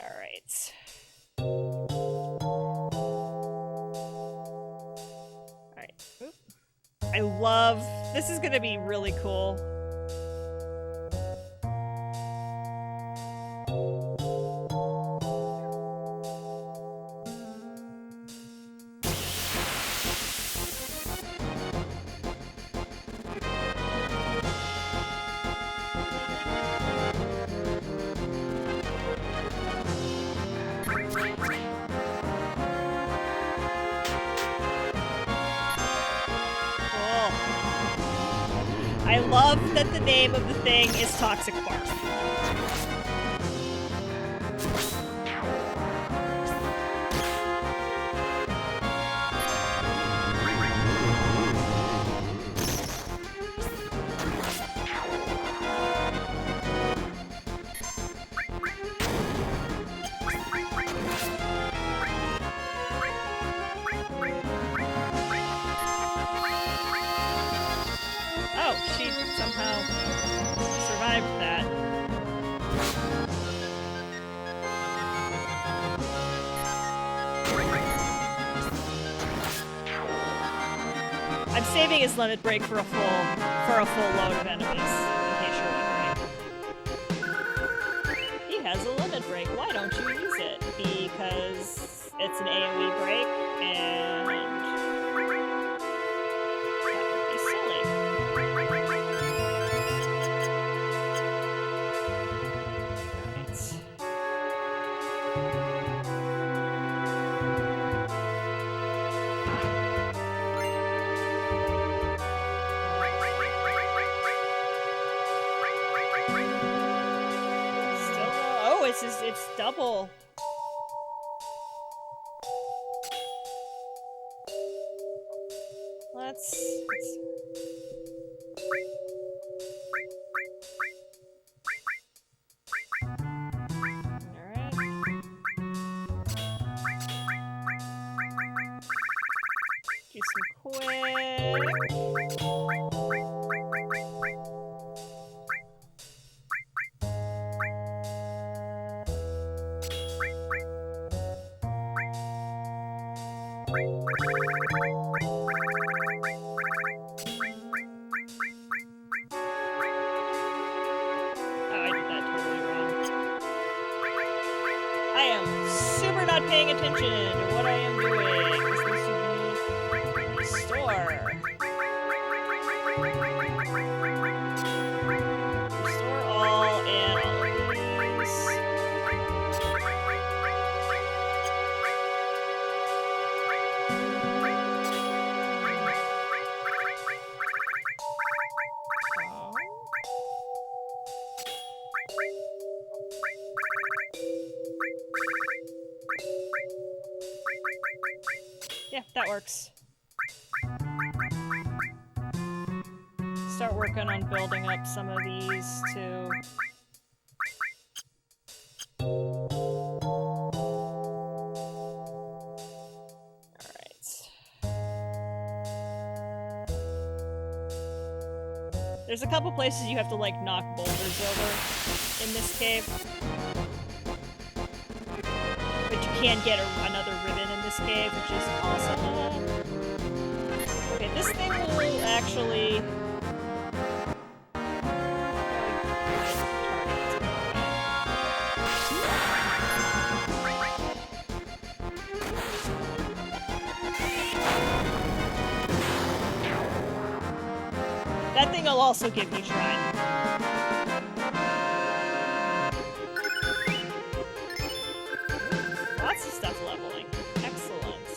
[SPEAKER 1] All right. All right. Oop. I love this. Is gonna be really cool. I love that the name of the thing is Toxic Bark. She somehow survived that. I'm saving his limit break for a full load of enemies, in case you're wondering. He has a limit break. Why don't you use it? Because it's an AoE break, and that would be silly. It's double. Let's Alright. Do some quick. Paying attention to what I am doing. This needs to be restore. Restore all and all of these. Yeah, that works. Start working on building up some of these too. Alright. There's a couple places you have to like knock boulders over in this cave. But you can get another ribbon in this cave, which is awesome. Okay, this thing will actually... That thing will also give you shrine. Lots of stuff leveling. Excellent.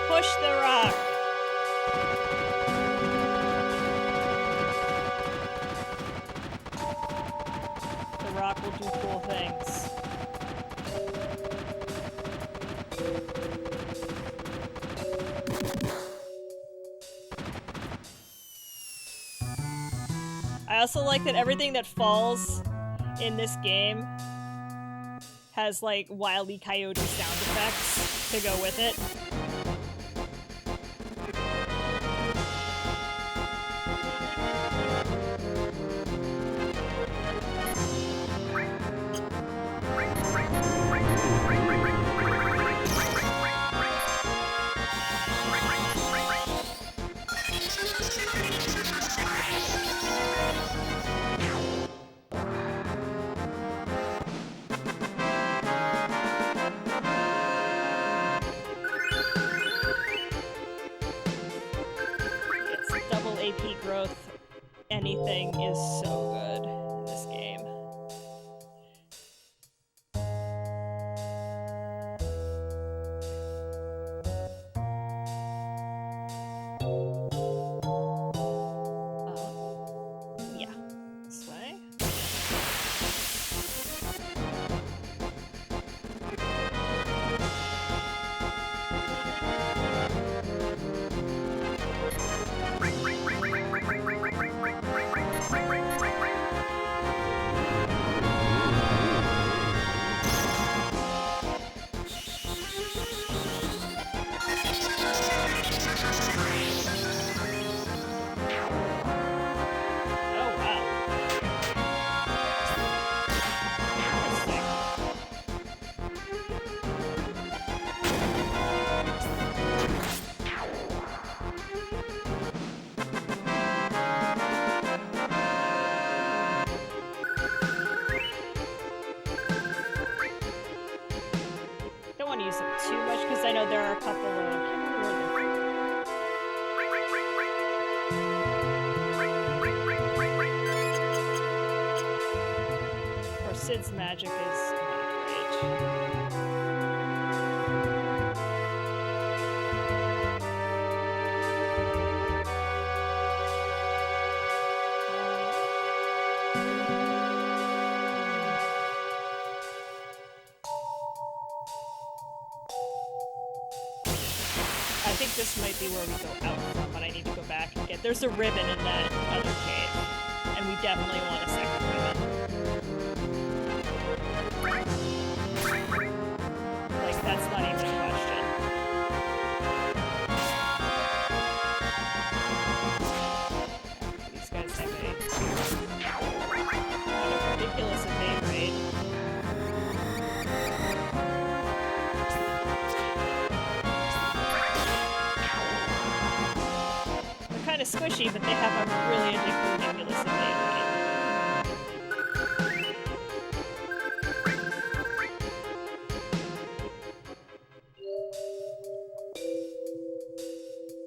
[SPEAKER 1] Push the rock. The rock will do cool things. I also like that everything that falls in this game has like Wile E. Coyote sound effects to go with it. AP growth, anything is so good in this game. Yeah, this way. I know there are a couple of... Or Sid's magic is not great. I think this might be where we go out from, but I need to go back and get... There's a ribbon in that other cave, and we definitely want a second ribbon. Like, that's not even a question. These guys have a ridiculous evade rate. Kind of squishy, but they have a really ridiculous evade rate.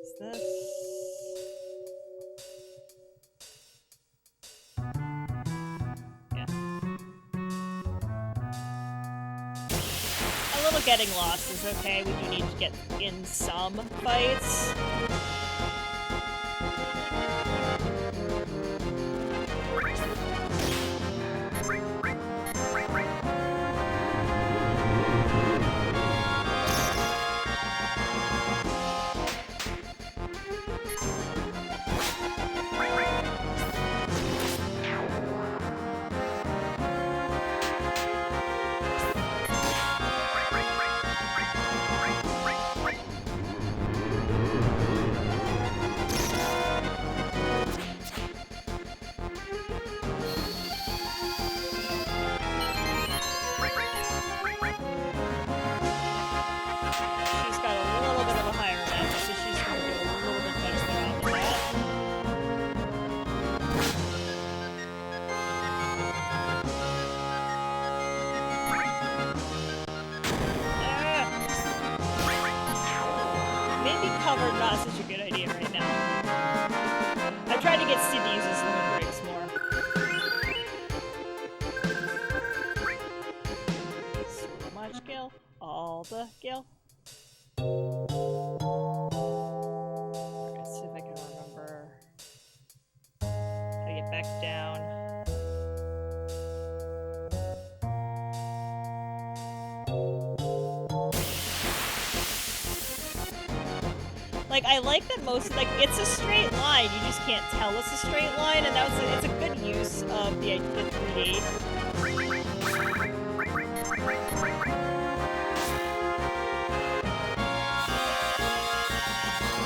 [SPEAKER 1] Is this? Yeah. A little getting lost is okay. We do need to get in some fights. Not such a good idea right now. I tried to get Sid to use his limit breaks more. Delta, Gale? Let's see if I can remember how to get back down. Like, I like that most, like, it's a straight line, you just can't tell it's a straight line, and that was it's a good use of the 3D.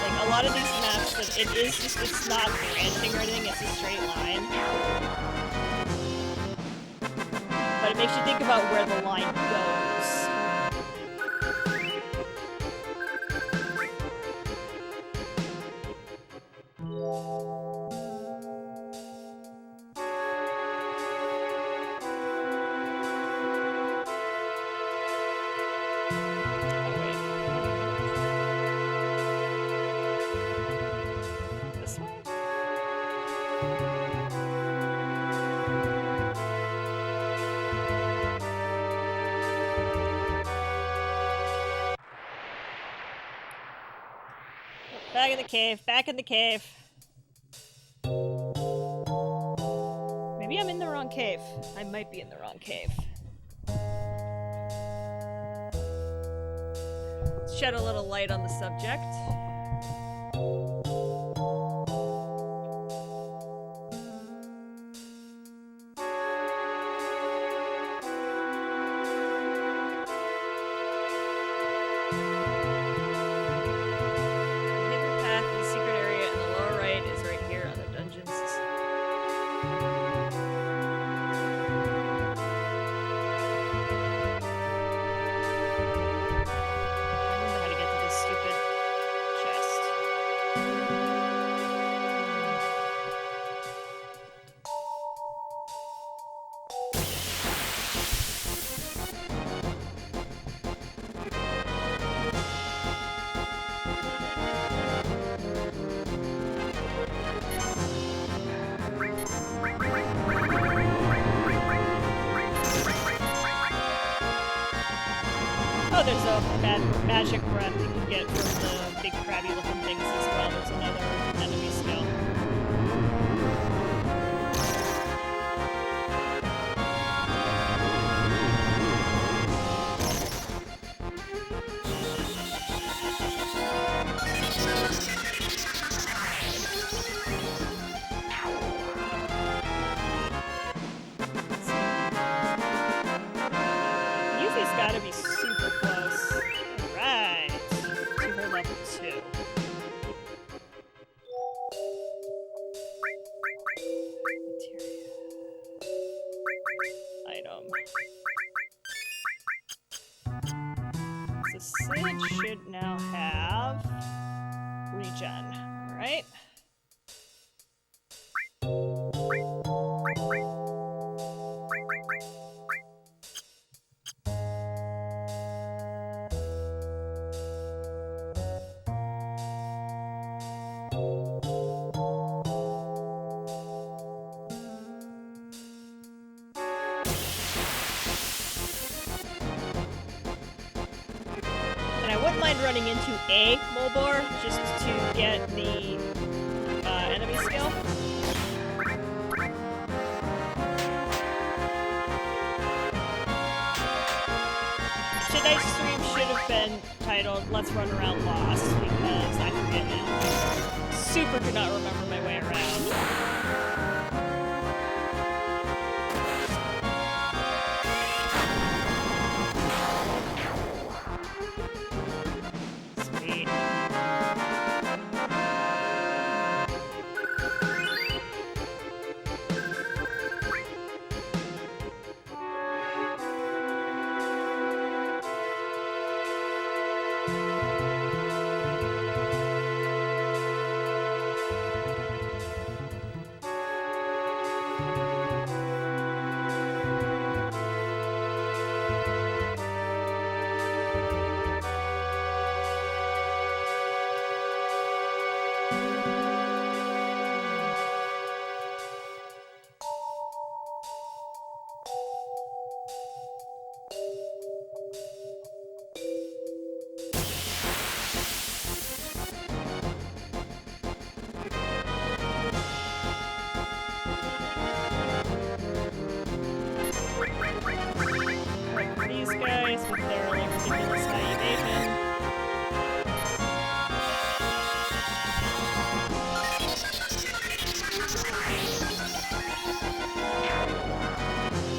[SPEAKER 1] Like, a lot of these maps, it is just, it's not branching or anything, it's a straight line. But it makes you think about where the line goes. Back in the cave, back in the cave. Maybe I'm in the wrong cave. I might be in the wrong cave. Let's shed a little light on the subject. Oh, there's a magic breath you can get from the big crabby looking things as well. There's another enemy skill. Yuffie's gotta be super close. Right. To her level 2. Materia. Item. So Sid should now have regen, right? And I wouldn't mind running into a Molbor just to get the enemy skill. Tonight's stream should have been titled Let's Run Around Lost, because I forget now. Super do not remember my way around. Sweet.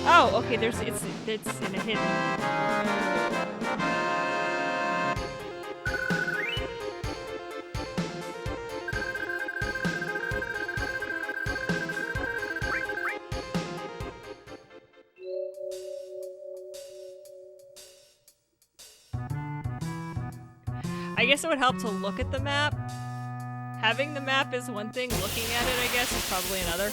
[SPEAKER 1] Oh, okay, it's in a hidden. I guess it would help to look at the map. Having the map is one thing, looking at it, I guess, is probably another.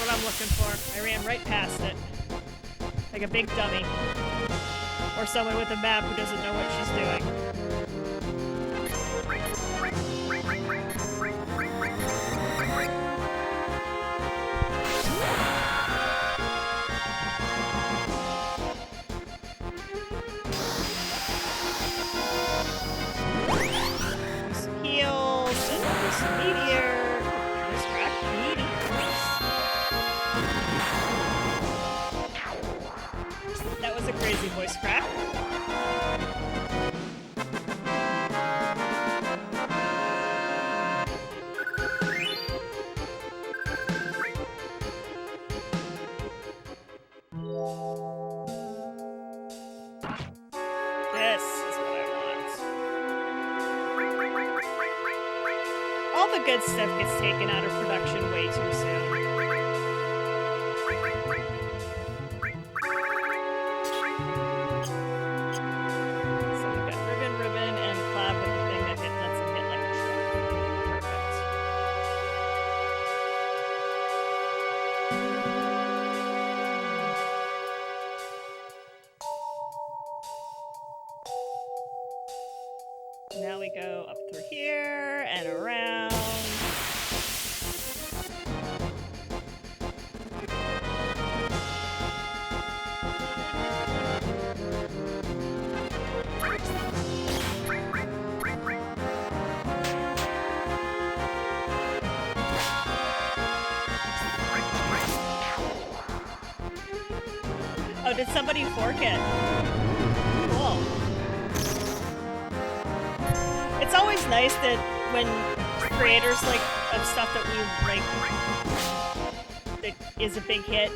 [SPEAKER 1] What I'm looking for. I ran right past it. Like a big dummy. Or someone with a map who doesn't know what she's doing. Some heals, and some meteor. Let's crack meteors. That was a crazy voice crack. This is what I want. All the good stuff gets taken out of production way too soon. Now we go up through here and around. Oh, did somebody fork it? Cool. It's always nice that when creators like of stuff that we like that is a big hit,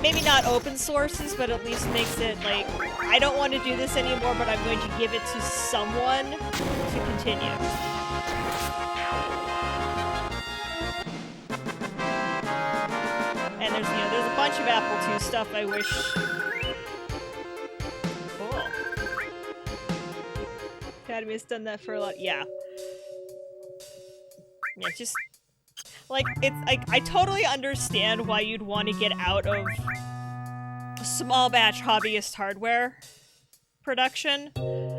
[SPEAKER 1] maybe not open sources, but at least makes it like, I don't want to do this anymore, but I'm going to give it to someone to continue. And there's a bunch of Apple II stuff I wish. Academy has done that for a lot. Yeah, just like it's like I totally understand why you'd want to get out of small batch hobbyist hardware production.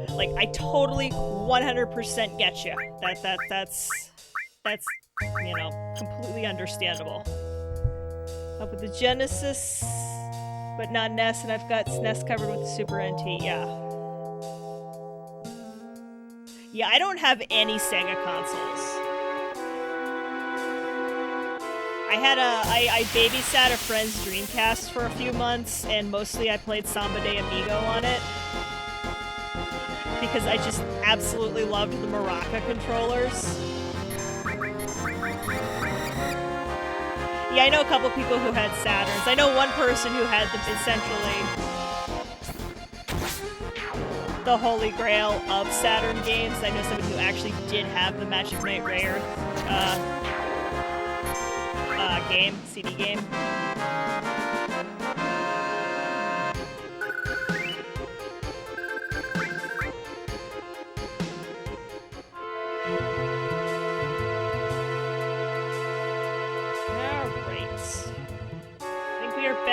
[SPEAKER 1] Like I totally 100% get you. That's completely understandable. Up with the Genesis, but not NES, and I've got SNES covered with the Super NT. Yeah, I don't have any Sega consoles. I babysat a friend's Dreamcast for a few months, and mostly I played Samba de Amigo on it. Because I just absolutely loved the Maraca controllers. Yeah, I know a couple people who had Saturns. I know one person who had essentially the holy grail of Saturn games. I know somebody who actually did have the Magic Knight Rare CD game.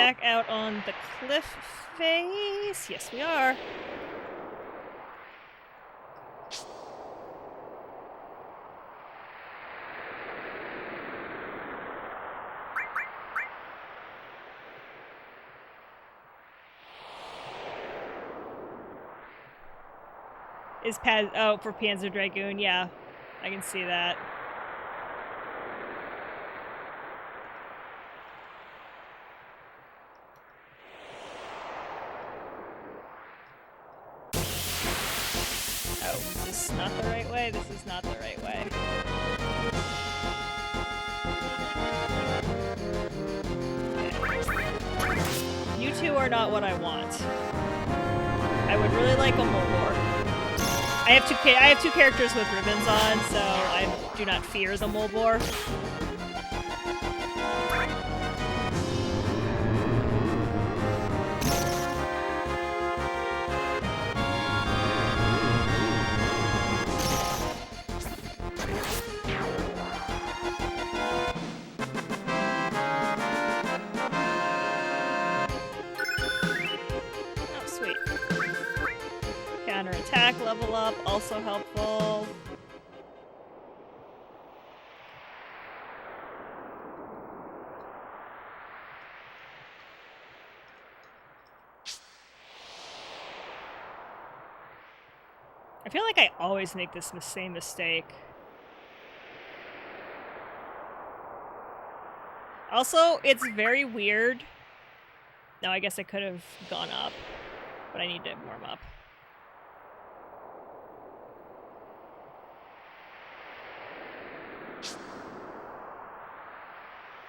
[SPEAKER 1] back out on the cliff face? Yes, we are. Is oh, for Panzer Dragoon, yeah. I can see that. Oh, this is not the right way. This is not the right way. Okay. You two are not what I want. I would really like a Mulbor. I have two characters with ribbons on, so I do not fear the Mulbor. Attack level up, also helpful. I feel like I always make this same mistake. Also, it's very weird. No, I guess I could have gone up, but I need to warm up.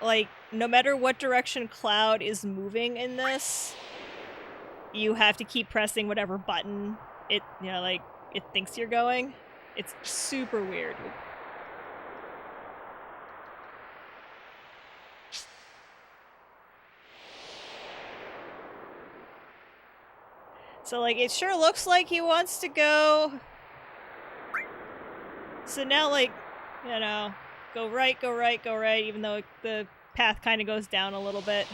[SPEAKER 1] Like, no matter what direction Cloud is moving in this, you have to keep pressing whatever button it, you know, like, it thinks you're going. It's super weird. So, like, it sure looks like he wants to go. So now, like, you know, go right, go right, go right, even though the path kind of goes down a little bit.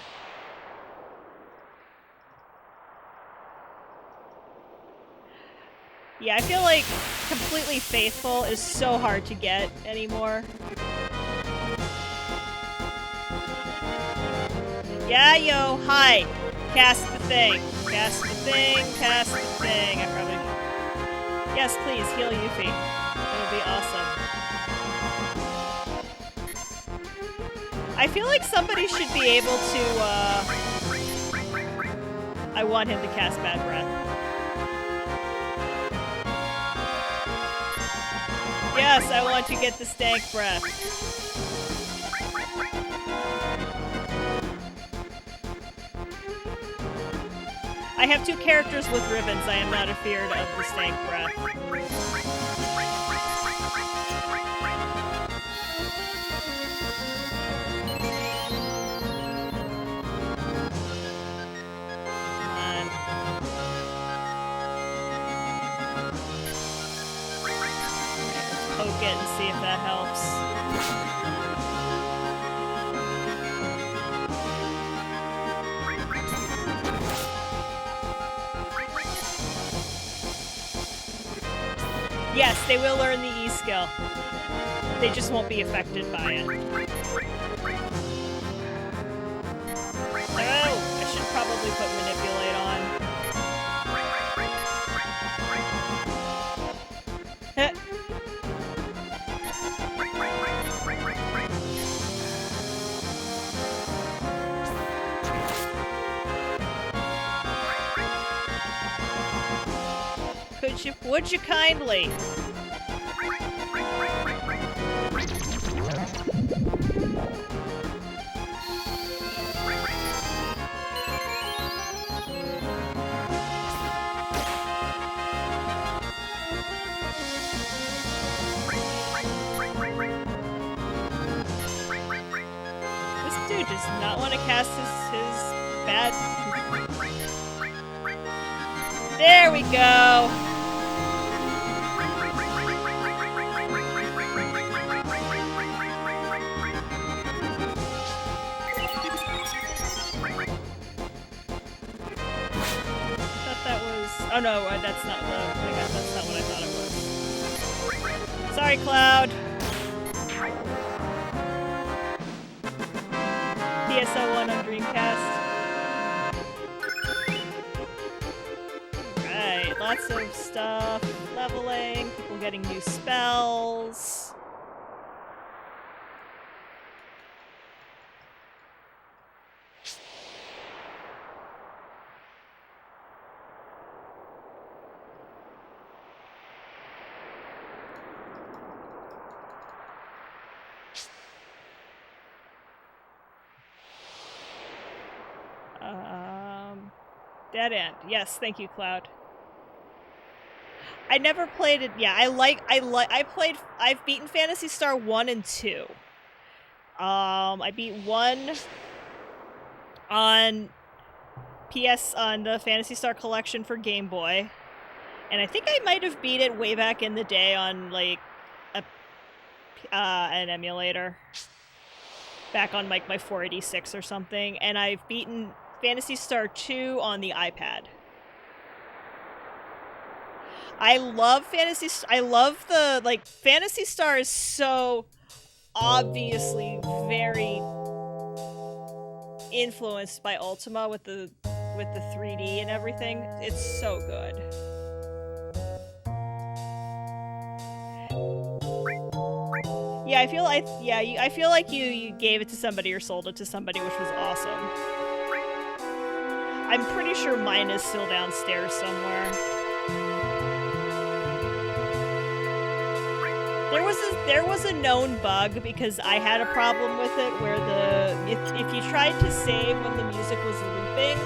[SPEAKER 1] Yeah, I feel like completely faithful is so hard to get anymore. Yeah, yo, hi. Cast the thing. Cast the thing, cast the thing. I probably... Yes, please, heal Yuffie. It'll be awesome. I feel like somebody should be able to, I want him to cast Bad Breath. Yes, I want to get the stank breath. I have two characters with ribbons. I am not afeared of the stank breath. Poke it and see if that helps. Yes, they will learn the E skill. They just won't be affected by it. Oh, I should probably put Manipulate on. Would you kindly? This dude does not want to cast his bad... There we go! Oh no, that's not the. That's not what I thought it was. Sorry, Cloud. PSO1 on Dreamcast. Right, lots of stuff. Leveling, people getting new spells. Dead end. Yes, thank you, Cloud. I never played it. Yeah, I've beaten Phantasy Star 1 and 2. I beat 1 on on the Phantasy Star Collection for Game Boy. And I think I might have beat it way back in the day on, like, an emulator. Back on, like, my 486 or something. And I've beaten Phantasy Star 2 on the iPad. I love Phantasy Star is so obviously very influenced by Ultima with the 3D and everything. It's so good. Yeah, I feel like you gave it to somebody or sold it to somebody, which was awesome. I'm pretty sure mine is still downstairs somewhere. There was a known bug because I had a problem with it where if you tried to save when the music was looping,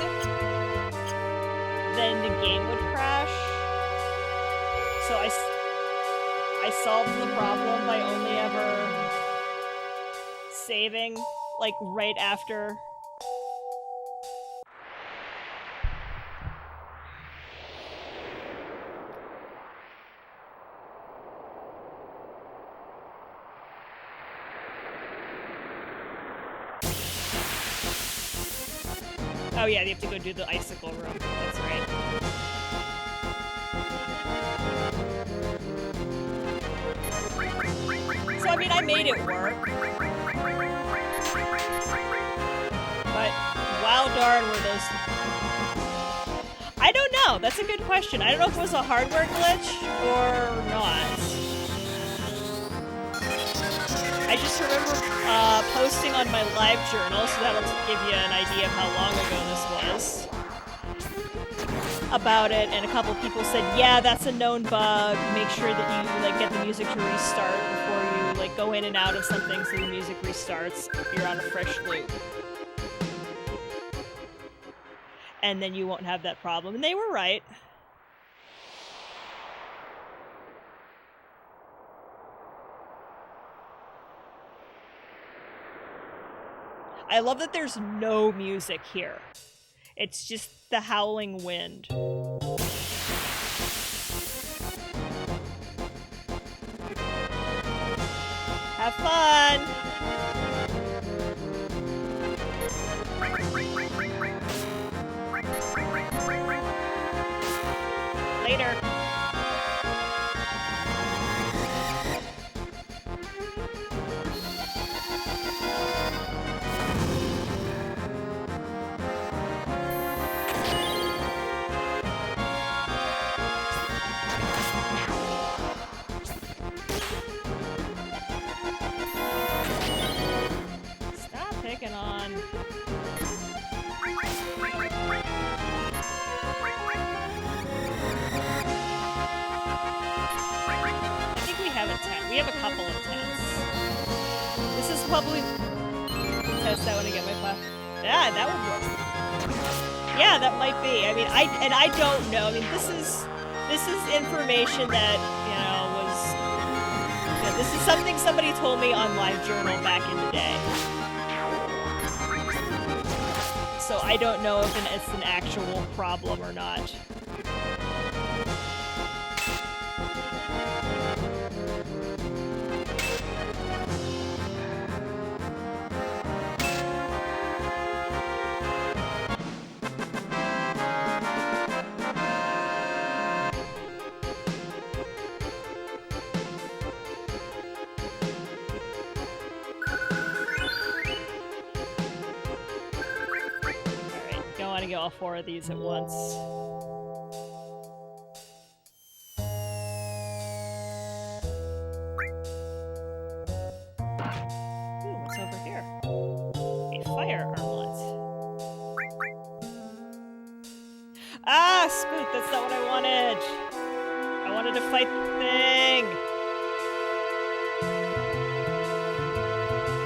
[SPEAKER 1] then the game would crash. So I solved the problem by only ever saving like right after. Oh yeah, you have to go do the icicle room. That's right. So I mean, I made it work. But wow darn were those... I don't know. That's a good question. I don't know if it was a hardware glitch or not. I just remember posting on my live journal, so that'll give you an idea of how long ago this was, about it, and a couple people said, yeah, that's a known bug. Make sure that you like get the music to restart before you like go in and out of something so the music restarts. You're on a fresh loop. And then you won't have that problem. And they were right. I love that there's no music here. It's just the howling wind. Have fun! Later. Picking on. I think we have a tent. We have a couple of tents. This is probably test that when I get my class. Yeah, that would work. Yeah, that might be. I mean, I don't know. I mean, this is information that, you know, this is something somebody told me on LiveJournal back in the day. So I don't know if it's an actual problem or not. all 4 of these at once. Ooh, what's over here? A fire armlet. Ah, Spook, that's not what I wanted. I wanted to fight the thing.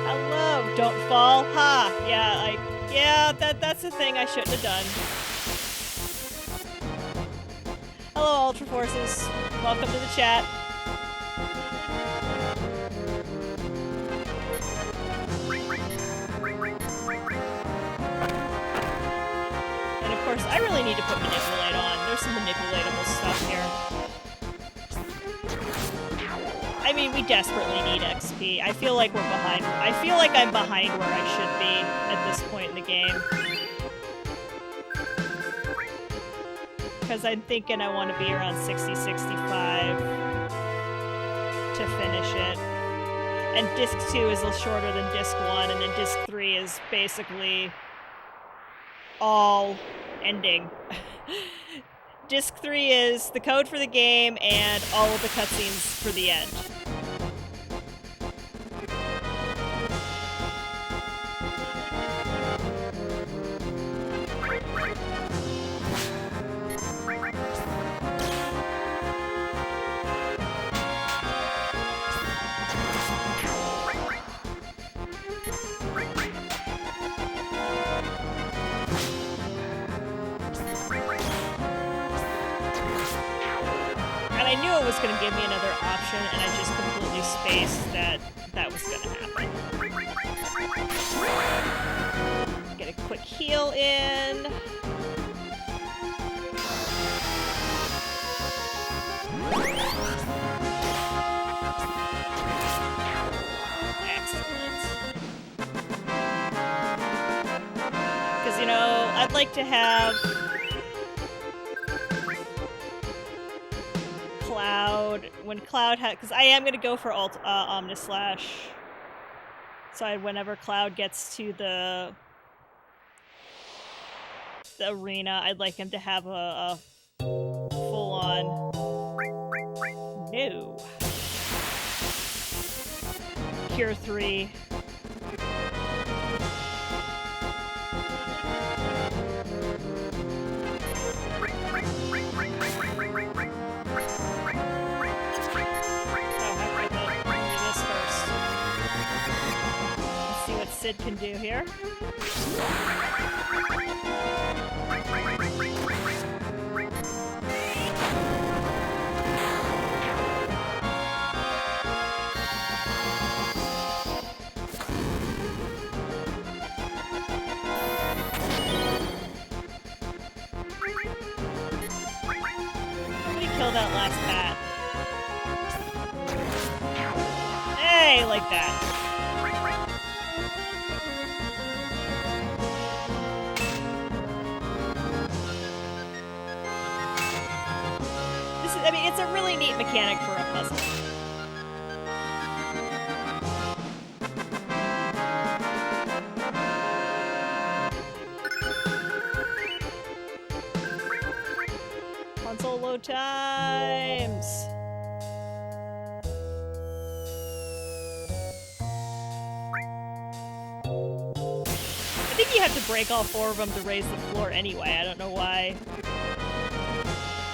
[SPEAKER 1] Hello, don't fall. Ha! Yeah, that's the thing I shouldn't have done. Hello, Ultra Forces. Welcome to the chat. And of course, I really need to put Manipulate on. There's some manipulatable stuff here. I mean, we desperately need XP. I feel like we're behind. I feel like I'm behind where I should be at this point in the game. Because I'm thinking I want to be around 60, 65 to finish it. And Disc 2 is a little shorter than Disc 1, and then Disc 3 is basically all ending. Disc 3 is the code for the game and all of the cutscenes for the end. Was going to give me another option, and I just completely spaced that was going to happen. Get a quick heal in. Excellent. Because, you know, I'd like to have Cloud, when Cloud had, because I am going to go for Omnislash. So whenever Cloud gets to the arena, I'd like him to have a full-on no. Cure 3. Sid can do here. Let me kill that last bat. Hey, like that. I mean, it's a really neat mechanic for a puzzle. Console load times! I think you have to break all 4 of them to raise the floor anyway. I don't know why.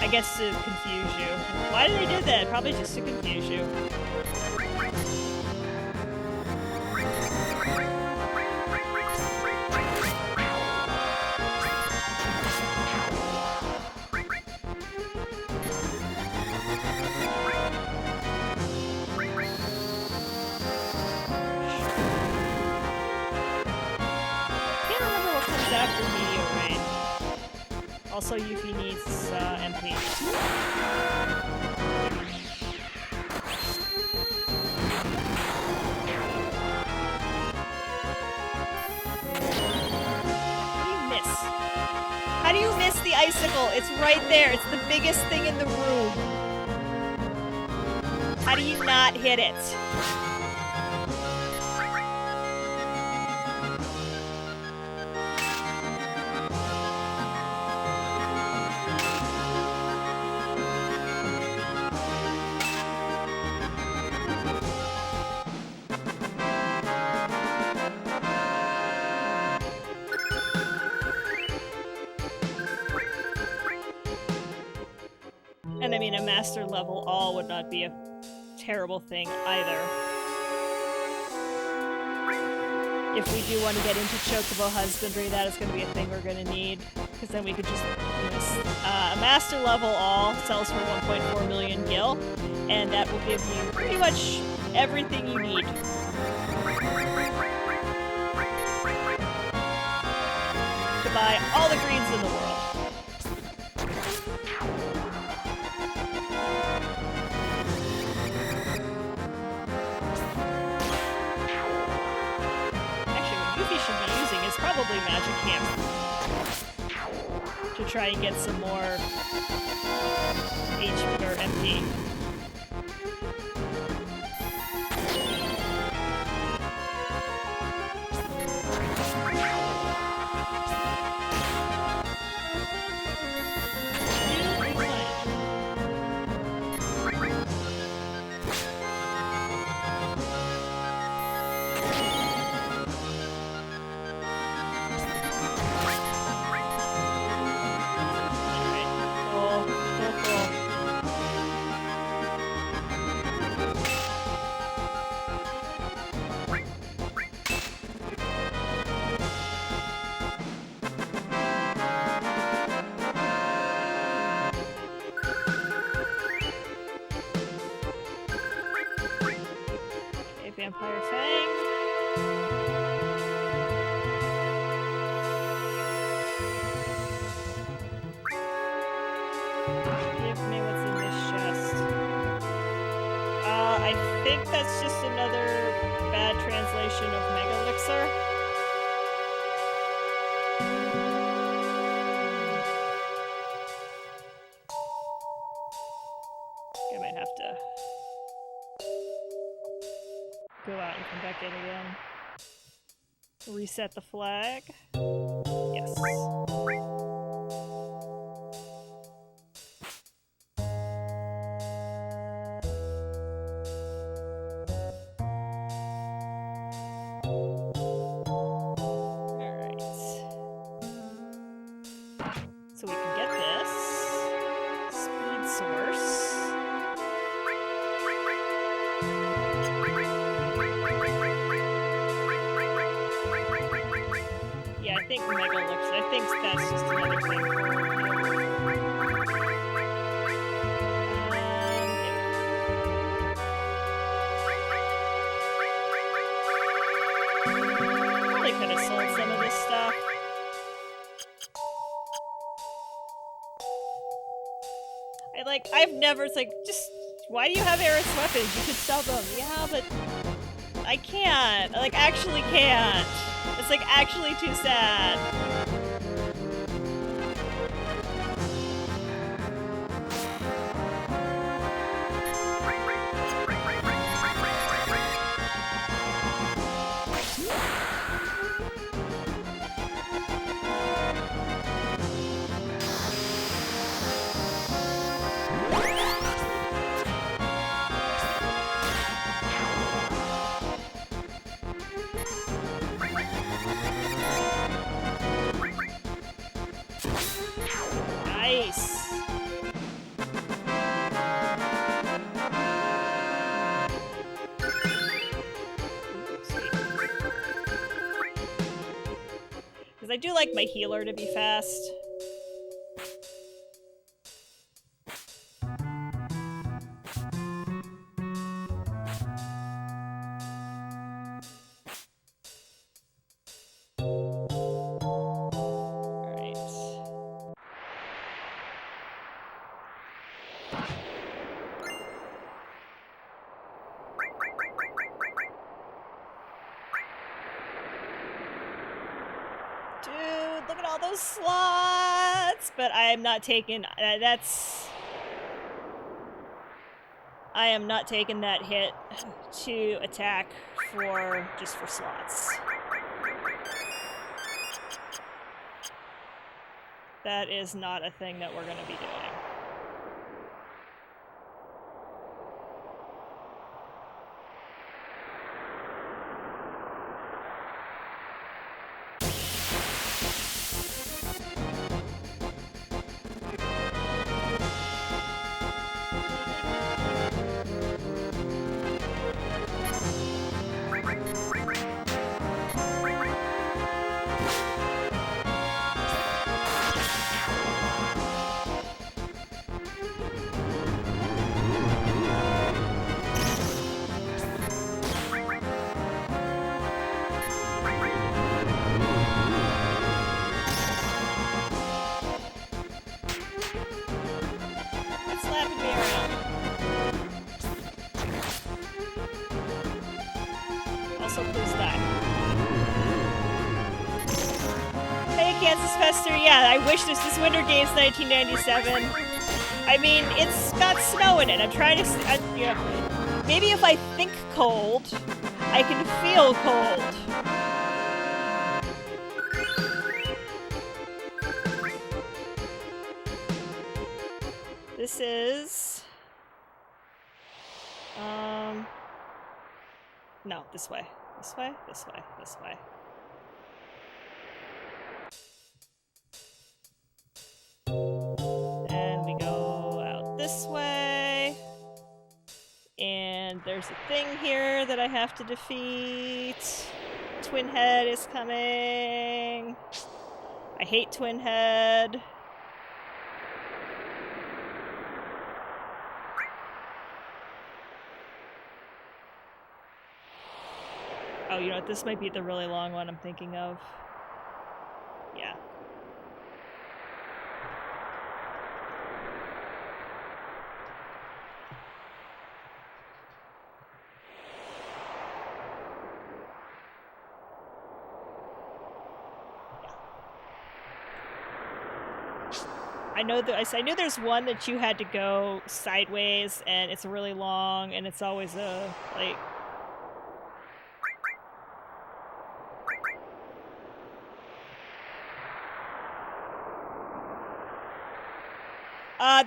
[SPEAKER 1] I guess to confuse you. Why did they do that? Probably just to confuse you. Can't remember what comes after Meteor Rain. Also, Yuffie needs MP. How do you miss the icicle? It's right there. It's the biggest thing in the room. How do you not hit it? mean, a master level all would not be a terrible thing either. If we do want to get into chocobo husbandry, that is going to be a thing we're going to need. Because then we could just, a master level all sells for 1.4 million gil, and that will give you pretty much everything you need. To buy all the greens in the world. Probably Magic Hammer to try and get some more HP or MP. Vampire Fang. Give me what's in this chest. I think that's just another bad translation of Mega Elixir. I might have to go out and come back in again. Reset the flag. Yes. Alright. So we can get this. Speed source. Yeah, I think Mega Elixir. I think that's just another thing. Probably could have sold some of this stuff. I've never, it's like, just, why do you have Aerith's weapons? You could sell them. Yeah, but I can't. I, actually can't. It's, actually too sad. Nice. Because I do like my healer to be fast. Dude, look at all those slots! But I am not taking... I am not taking that hit to attack just for slots. That is not a thing that we're going to be doing. Also, please die. Hey, Kansas Fester. Yeah, I wish this Winter Games 1997. I mean, it's got snow in it. I'm trying to, you know, maybe if I think cold, I can feel cold. This is, no, this way. This way, this way, this way. And we go out this way. And there's a thing here that I have to defeat. Twin Head is coming. I hate Twin Head. Oh, you know what? This might be the really long one I'm thinking of. Yeah. I know that I knew there's one that you had to go sideways, and it's really long, and it's always a like.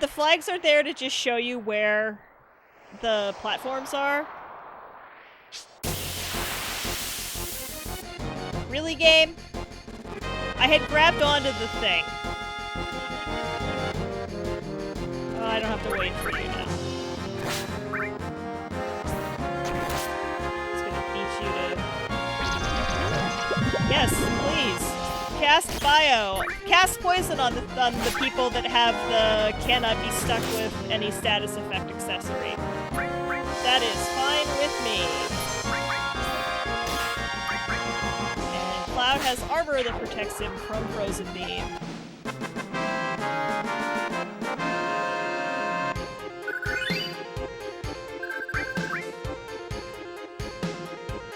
[SPEAKER 1] The flags are there to just show you where the platforms are. Really, game? I had grabbed onto the thing. Oh, I don't have to wait for you now. It's gonna teach you to... Yes, please. Cast bio. Cast poison on the people that have the cannot be stuck with any status effect accessory. That is fine with me. And Cloud has armor that protects him from Frozen Beam.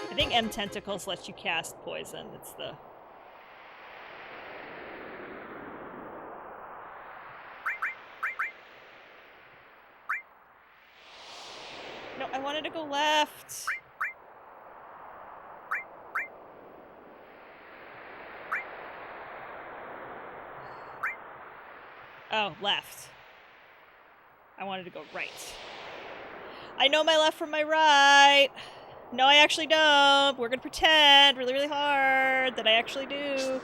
[SPEAKER 1] I think M Tentacles lets you cast poison. It's the... No, I wanted to go left. Oh, left. I wanted to go right. I know my left from my right. No, I actually don't. We're gonna pretend really, really hard that I actually do.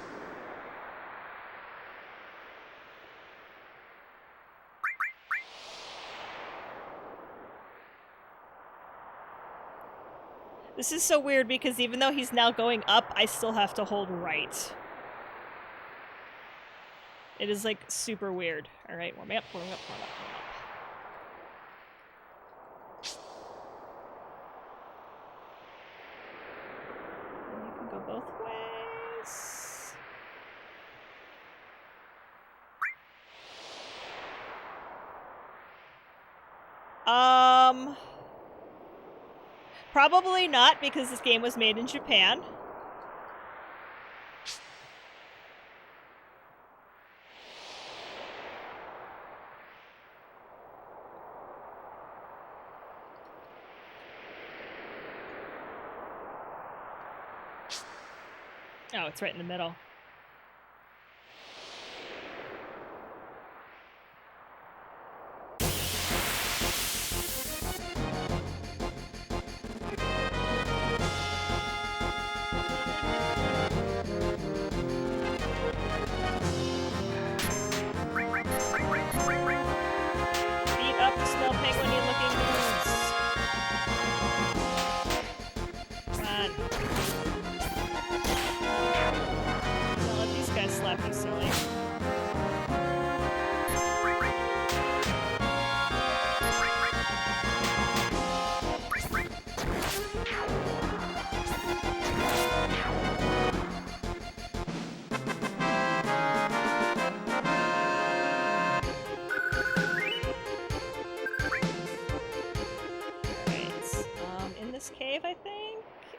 [SPEAKER 1] This is so weird because even though he's now going up, I still have to hold right. It is like super weird. Alright, warm up, warm up, warm up, warm up. And you can go both ways. Probably not, because this game was made in Japan. Oh, it's right in the middle.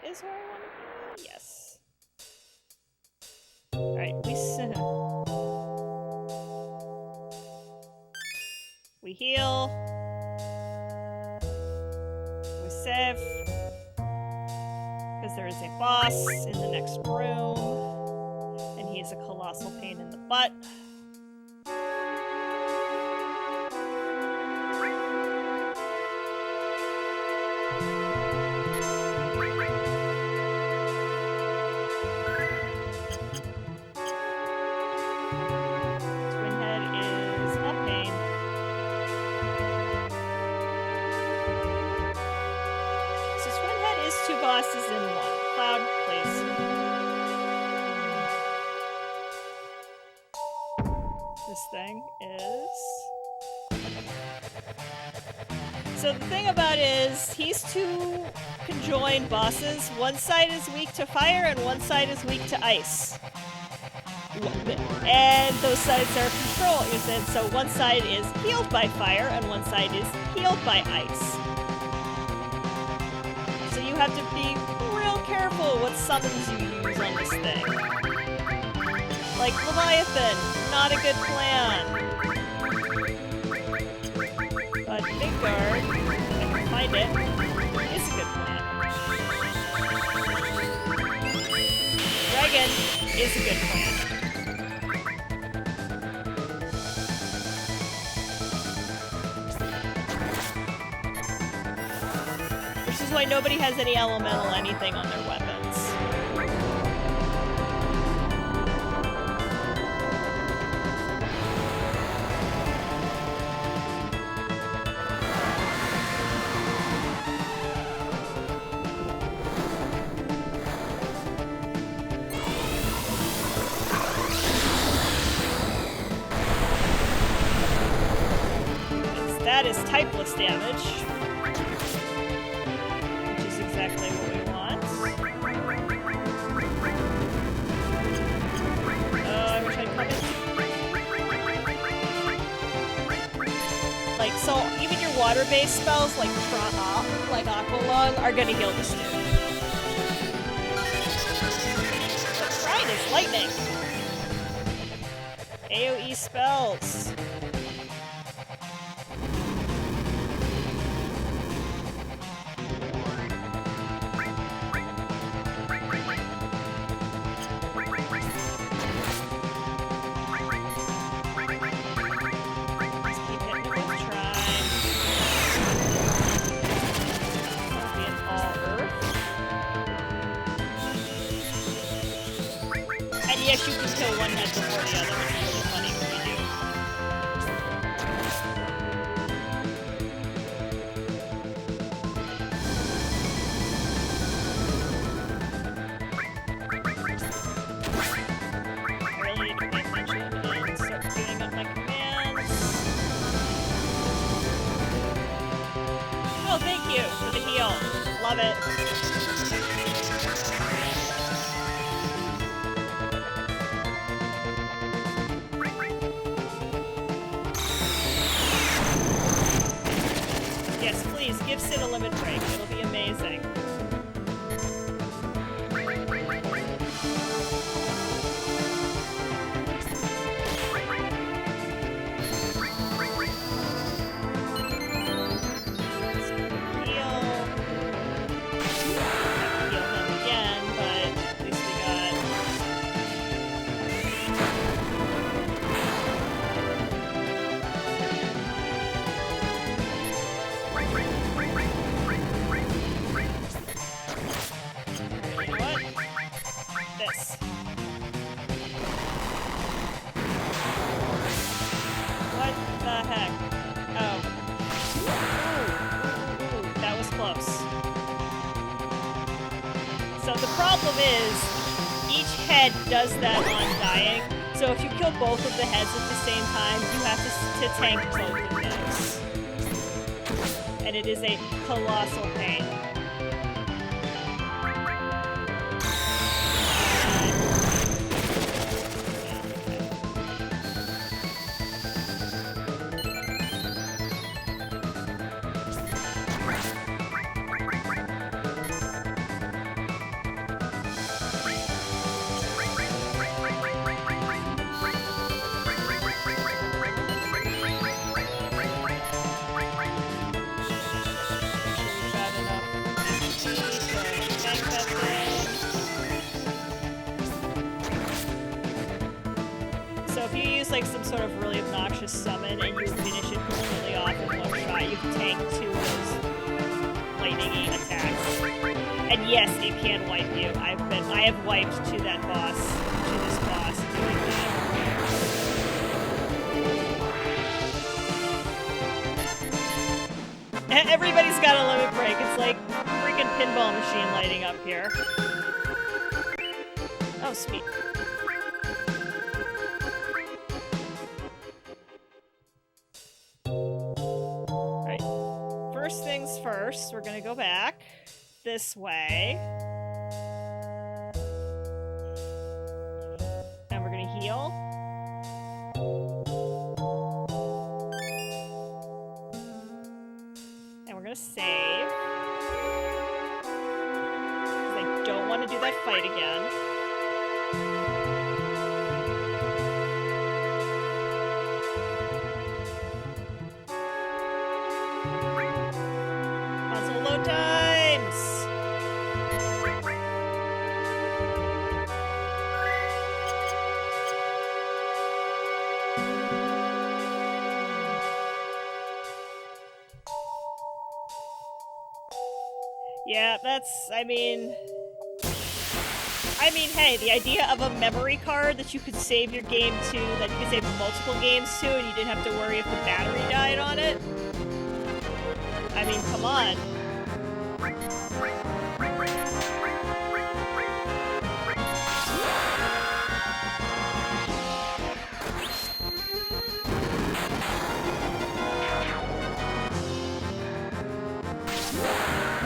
[SPEAKER 1] is where I want to be. Yes. Alright, we heal. We save. Because there is a boss in the next room. And he is a colossal pain in the butt. Thing is... So the thing about it is, he's two conjoined bosses. One side is weak to fire and one side is weak to ice. And those sides are controlled. And so one side is healed by fire and one side is healed by ice. So you have to be real careful what summons you use on this thing. Like Leviathan, not a good plan. But Midgard, if I can find it, is a good plan. Dragon is a good plan. Which is why nobody has any elemental anything on their weapons. That is typeless damage, which is exactly what we want. I wish I'd come in. Like, so even your water-based spells, like Aqualung, are gonna heal this dude. But Shrine is lightning. AoE spells. Yes, you can kill one head before the other, which is really funny when you do. I really need to pay attention and start doing up my commands. Oh, thank you for the heal. Love it. Yes, please, give Sid a limit break. It'll be amazing. Does that on dying. So if you kill both of the heads at the same time, you have to tank both of those. And it is a colossal pain. like some sort of really obnoxious summon and you finish it completely off in one shot, you can tank 2 of those lightning-y attacks. And yes, it can wipe you. I have wiped to this boss doing that. Everybody's got a limit break. It's like freaking pinball machine lighting up here. Oh, sweet. Alright. First things first, we're gonna go back this way. And we're gonna heal. And we're gonna save. Because I don't want to do that fight again. Console load times! Yeah, that's, I mean, hey, the idea of a memory card that you could save your game to, that you could save multiple games to, and you didn't have to worry if the battery died on it. I mean, come on.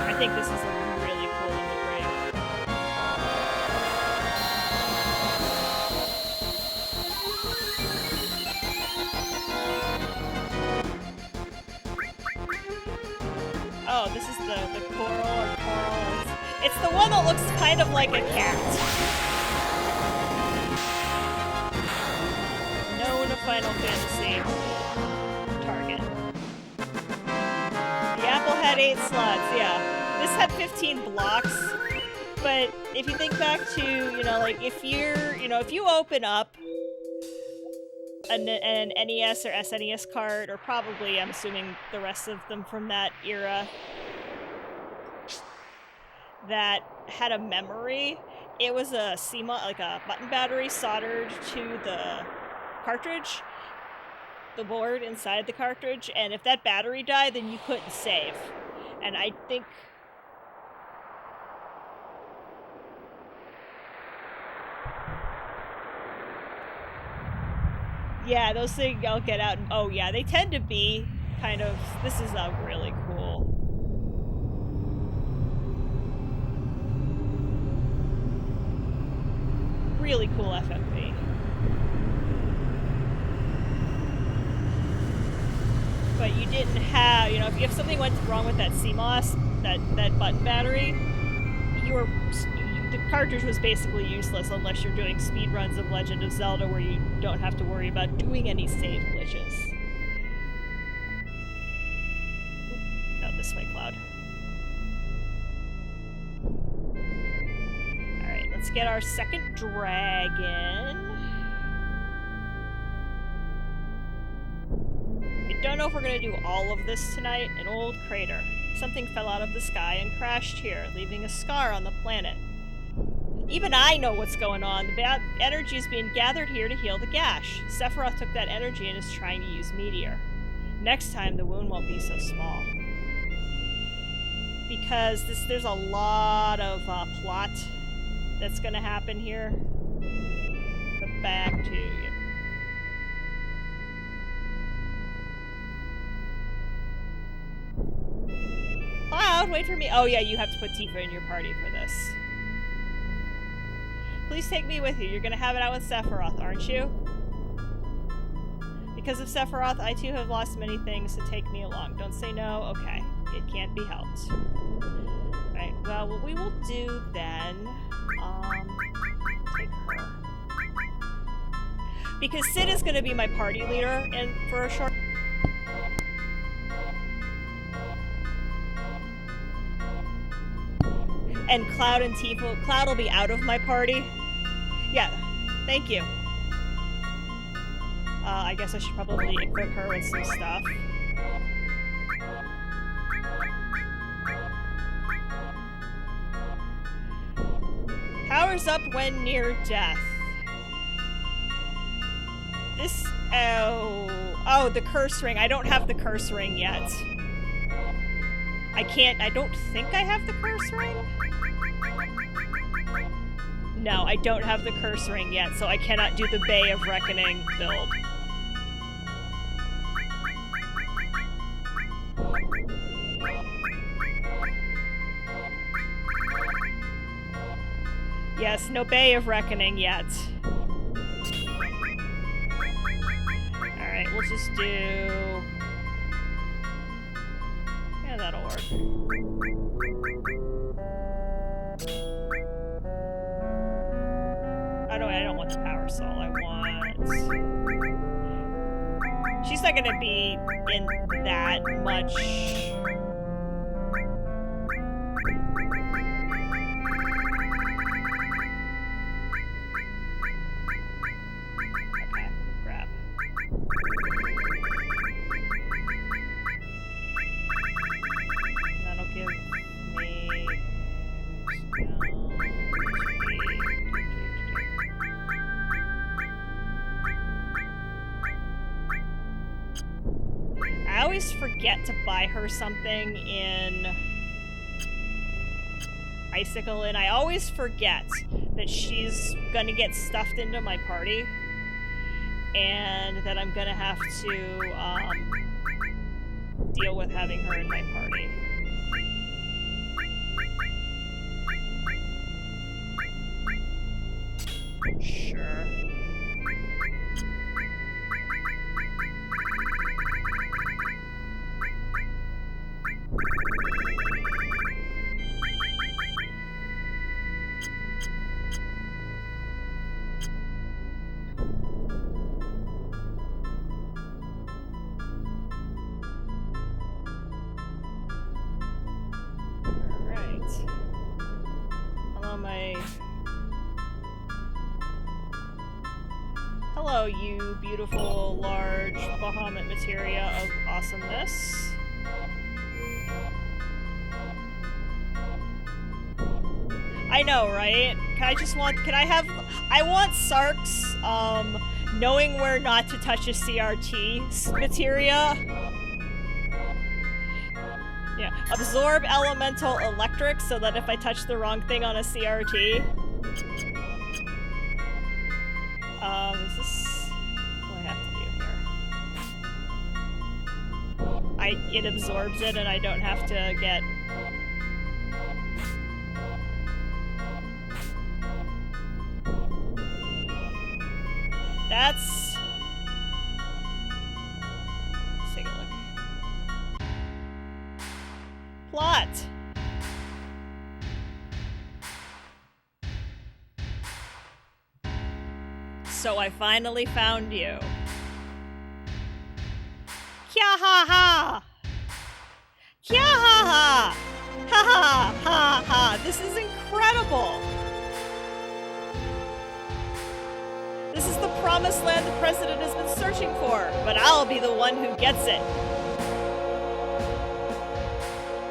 [SPEAKER 1] I think this is a really cool limit break. Oh, this is the coral or coral. It's the one that looks kind of like a cat. Known Final Fantasy target. The apple had 8 slots, yeah. This had 15 blocks, but if you think back to, you know, like, if you open up an NES or SNES card, or probably, I'm assuming, the rest of them from that era, that had a memory, it was a CMOS, like a button battery soldered to the cartridge, the board inside the cartridge, and if that battery died, then you couldn't save. And I think... yeah, those things I'll get out. Oh yeah, they tend to be kind of... this is a really cool... really cool FFP. But you didn't have, you know, if something went wrong with that CMOS, that button battery, the cartridge was basically useless unless you're doing speedruns of Legend of Zelda where you don't have to worry about doing any save glitches. Oh, this way, Cloud. Alright, let's get our second dragon. I don't know if we're gonna do all of this tonight. An old crater. Something fell out of the sky and crashed here, leaving a scar on the planet. Even I know what's going on. The bad energy is being gathered here to heal the gash. Sephiroth took that energy and is trying to use Meteor. Next time, the wound won't be so small. Because there's a lot of plot that's gonna happen here. But back to you. Cloud, wait for me. Oh yeah, you have to put Tifa in your party for this. Please take me with you. You're gonna have it out with Sephiroth, aren't you? Because of Sephiroth, I too have lost many things, so take me along. Don't say no. Okay. It can't be helped. Right, well, what we will do then... take her. Because Sid is gonna be my party leader and for a short... and Cloud and Tifa. Cloud will be out of my party. Yeah, thank you. I guess I should probably equip her with some stuff. Powers up when near death. This... Oh, the curse ring. I don't have the curse ring yet. I don't think I have the curse ring? No, I don't have the curse ring yet, so I cannot do the Bay of Reckoning build. Yes, no Bay of Reckoning yet. Alright, we'll just do... Yeah, that'll work. Oh no, I don't want the Power Soul, I want... She's not gonna be in that much... Okay, grab. That'll give me... I always forget to buy her something in Icicle, and I always forget that she's gonna get stuffed into my party, and that I'm gonna have to deal with having her in my party. Sure. Hello, you beautiful, large Bahamut materia of awesomeness. I know, right? I want Sark's, knowing where not to touch a CRT materia. Yeah, absorb elemental electric so that if I touch the wrong thing on a CRT. Is this what I have to do here? It absorbs it and I don't have to get... That's... Let's take a look. Plot! So I finally found you. Kya ha ha! Kya ha ha! Ha ha ha ha! This is incredible! This is the promised land the president has been searching for, but I'll be the one who gets it.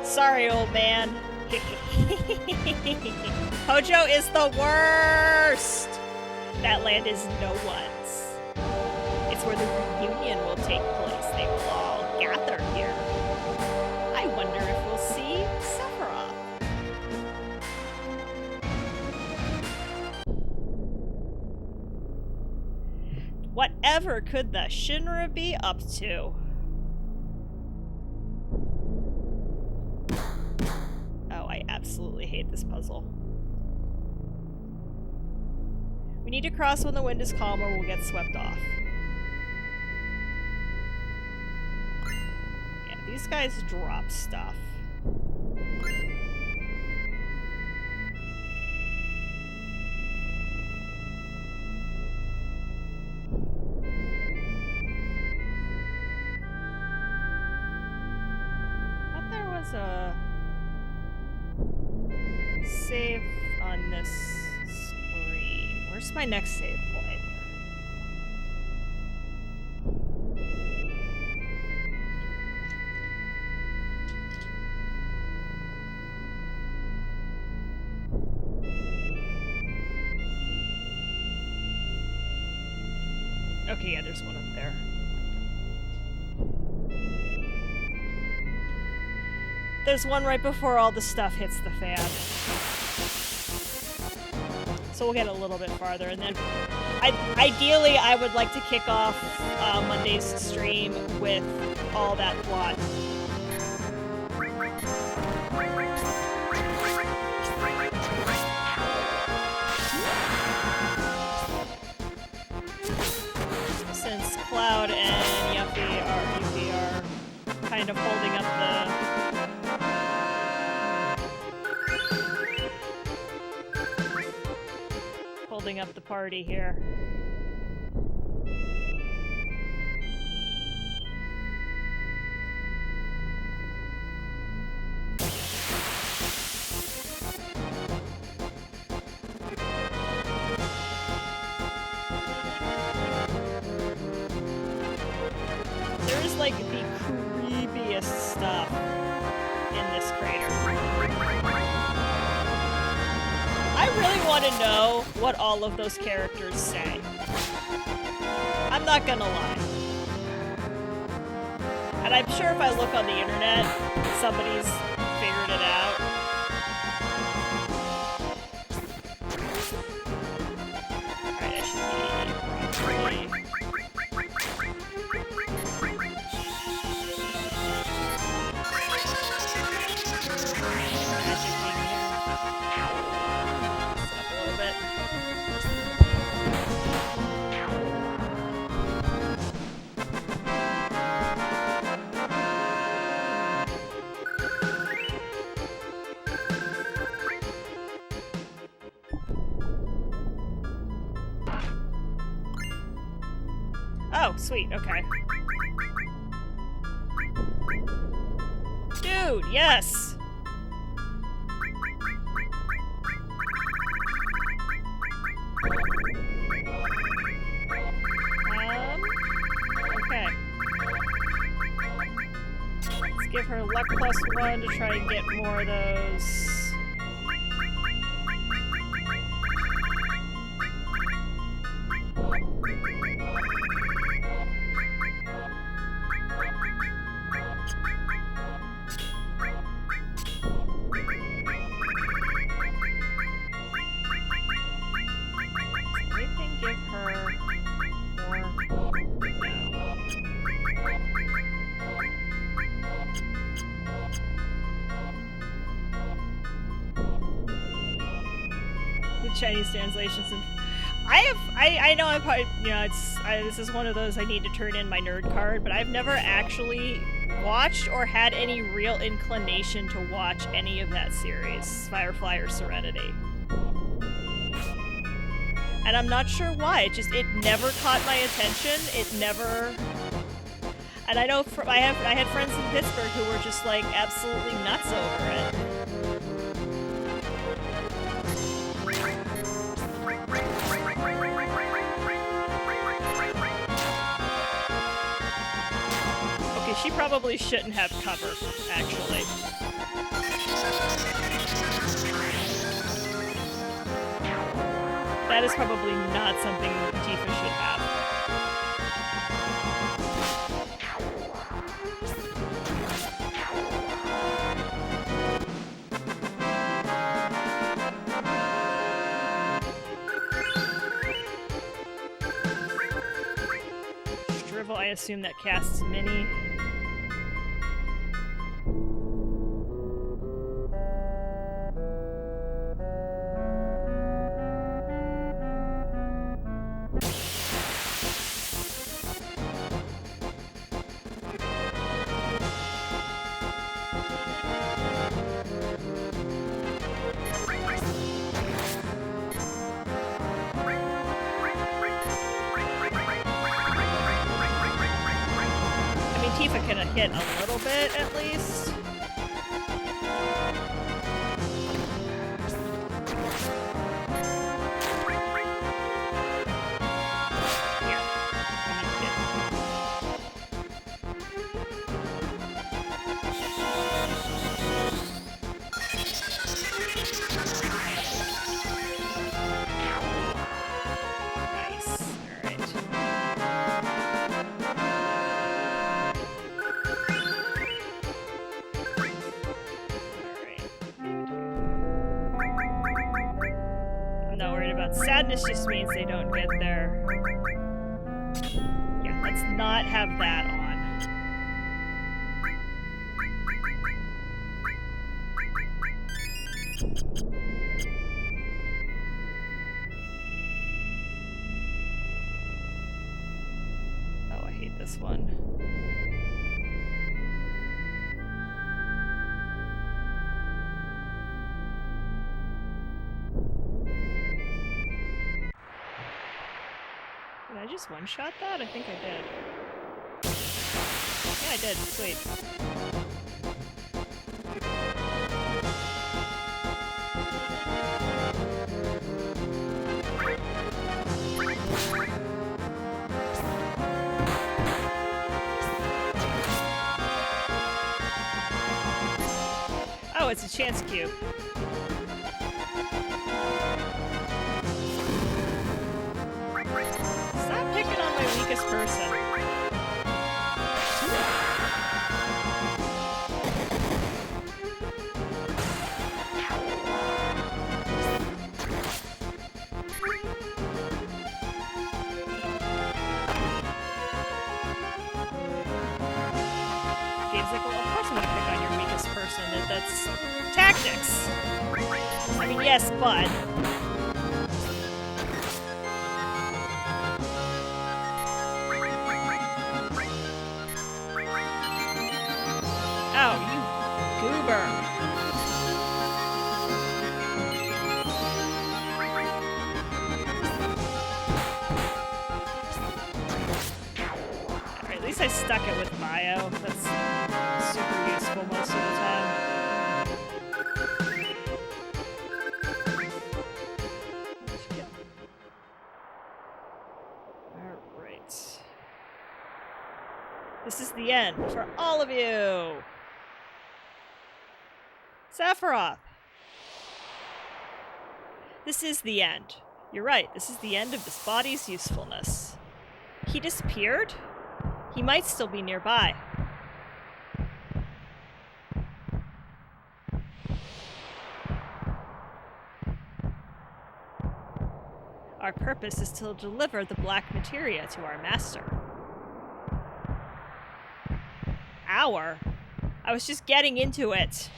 [SPEAKER 1] Sorry, old man. Hojo is the worst! That land is no one's. It's where the reunion will take place. They will all gather here. I wonder if we'll see Sephiroth. Whatever could the Shinra be up to? Oh, I absolutely hate this puzzle. We need to cross when the wind is calm or we'll get swept off. Yeah, these guys drop stuff. I thought there was a save on this screen. Where's my next save point? Okay, yeah, there's one up there. There's one right before all the stuff hits the fan. So we'll get a little bit farther, and then ideally I would like to kick off Monday's stream with all that plot. Since Cloud and Yuffie are kind of holding up the party here. There's like the creepiest stuff in this crater. I really want to know what all of those characters say. I'm not gonna lie. And I'm sure if I look on the internet, somebody's figured it out. Alright, I should be probably... Oh, sweet, okay. Dude, yes! Okay. Let's give her luck +1 to try and get more of those. Chinese translations, and I know I'm probably, you know, this is one of those I need to turn in my nerd card, but I've never actually watched or had any real inclination to watch any of that series, Firefly or Serenity. And I'm not sure why. It never caught my attention. It never. And I know I had friends in Pittsburgh who were just like absolutely nuts over it. She probably shouldn't have cover, actually. That is probably not something Tifa should have. Drivel, I assume that casts Mini. Tifa can hit a little bit, at least. Here. Nice. Alright. about. Sadness just means they don't get there. Yeah, let's not have that on. Oh, I hate this one. Did I just one-shot that? I think I did. Yeah, I did. Sweet. Oh, it's a chance cube. Stop picking on my weakest person. Game's like, well, of course I'm gonna pick on your weakest person. That's tactics. I mean, yes, but... Oh, you goober. Alright, at least I stuck it with bio. That's super useful most of the time. Alright. This is the end for all of you! Sephiroth! This is the end. You're right, this is the end of this body's usefulness. He disappeared? He might still be nearby. Our purpose is to deliver the black materia to our master. Our? I was just getting into it.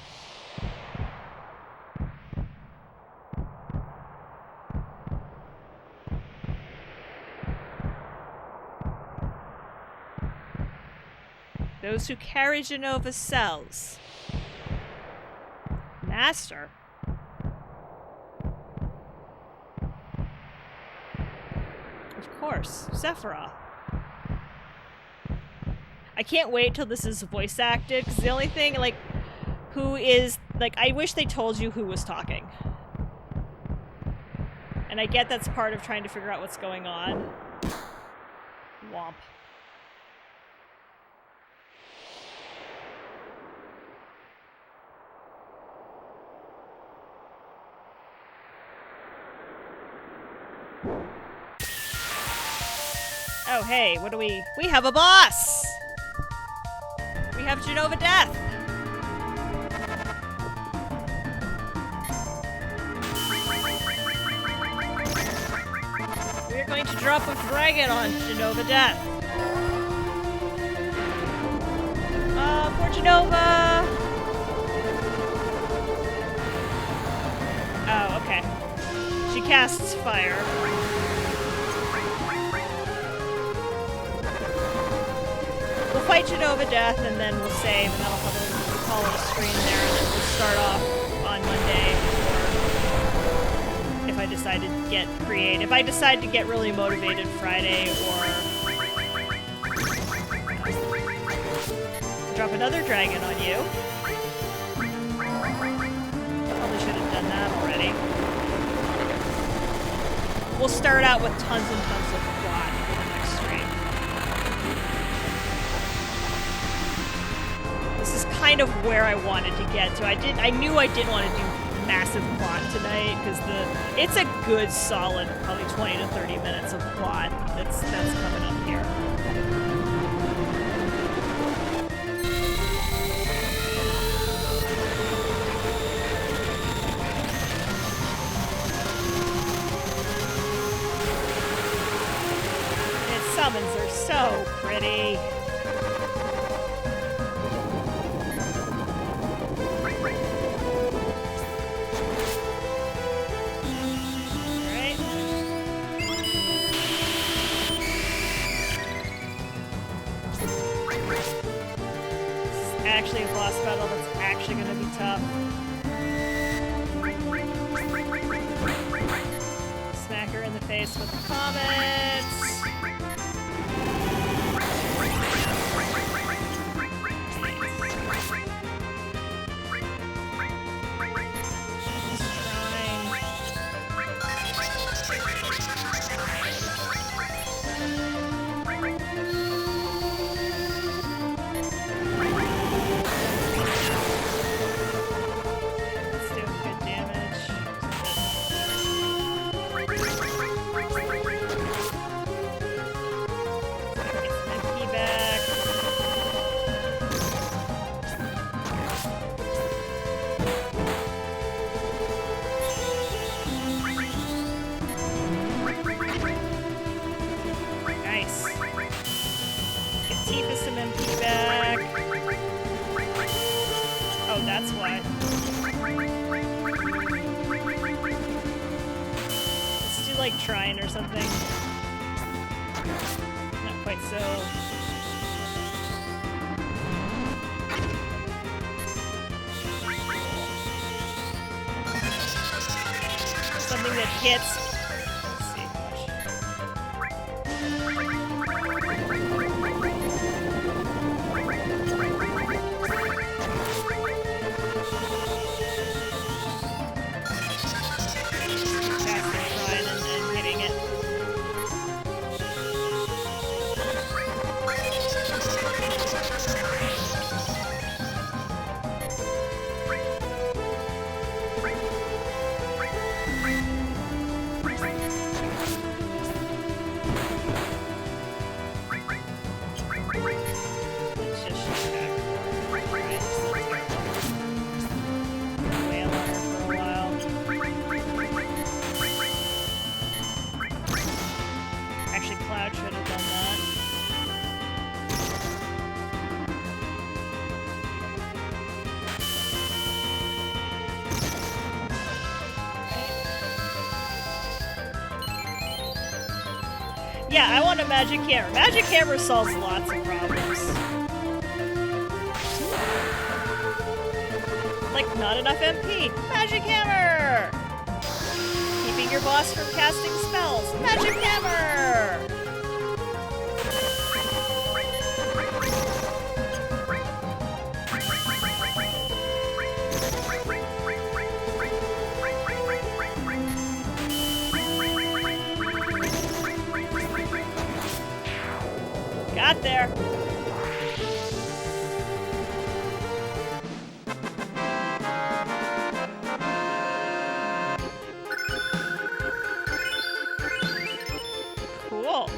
[SPEAKER 1] Those who carry Genova's cells. Master? Of course, Sephiroth. I can't wait till this is voice acted, because the only thing, like, who is, like, I wish they told you who was talking. And I get that's part of trying to figure out what's going on. Womp. Oh, hey, what do we have a boss! We have Genova Death! We're going to drop a dragon on Genova Death. Poor Genova! Oh, okay. She casts fire. We'll fight Genova Death, and then we'll save, and that'll probably call it a stream there, and then we'll start off on Monday, or if I decide to get creative. If I decide to get really motivated Friday, or drop another dragon on you. Probably should have done that already. We'll start out with tons and tons of plot for the next stream. This is kind of where I wanted to get to. I knew I didn't want to do massive plot tonight, because it's a good solid probably 20 to 30 minutes of plot that's coming up here. summons are so pretty. Alright. This is actually a boss battle that's actually gonna be tough. Smack her in the face with the comets. That's why. Let's do like Trine or something. Not quite so. Something that hits. Let's see. Yeah, I want a magic hammer. Magic hammer solves lots of problems. Like, not enough MP. Magic hammer! Keeping your boss from casting spells. Magic hammer! Got there. Cool.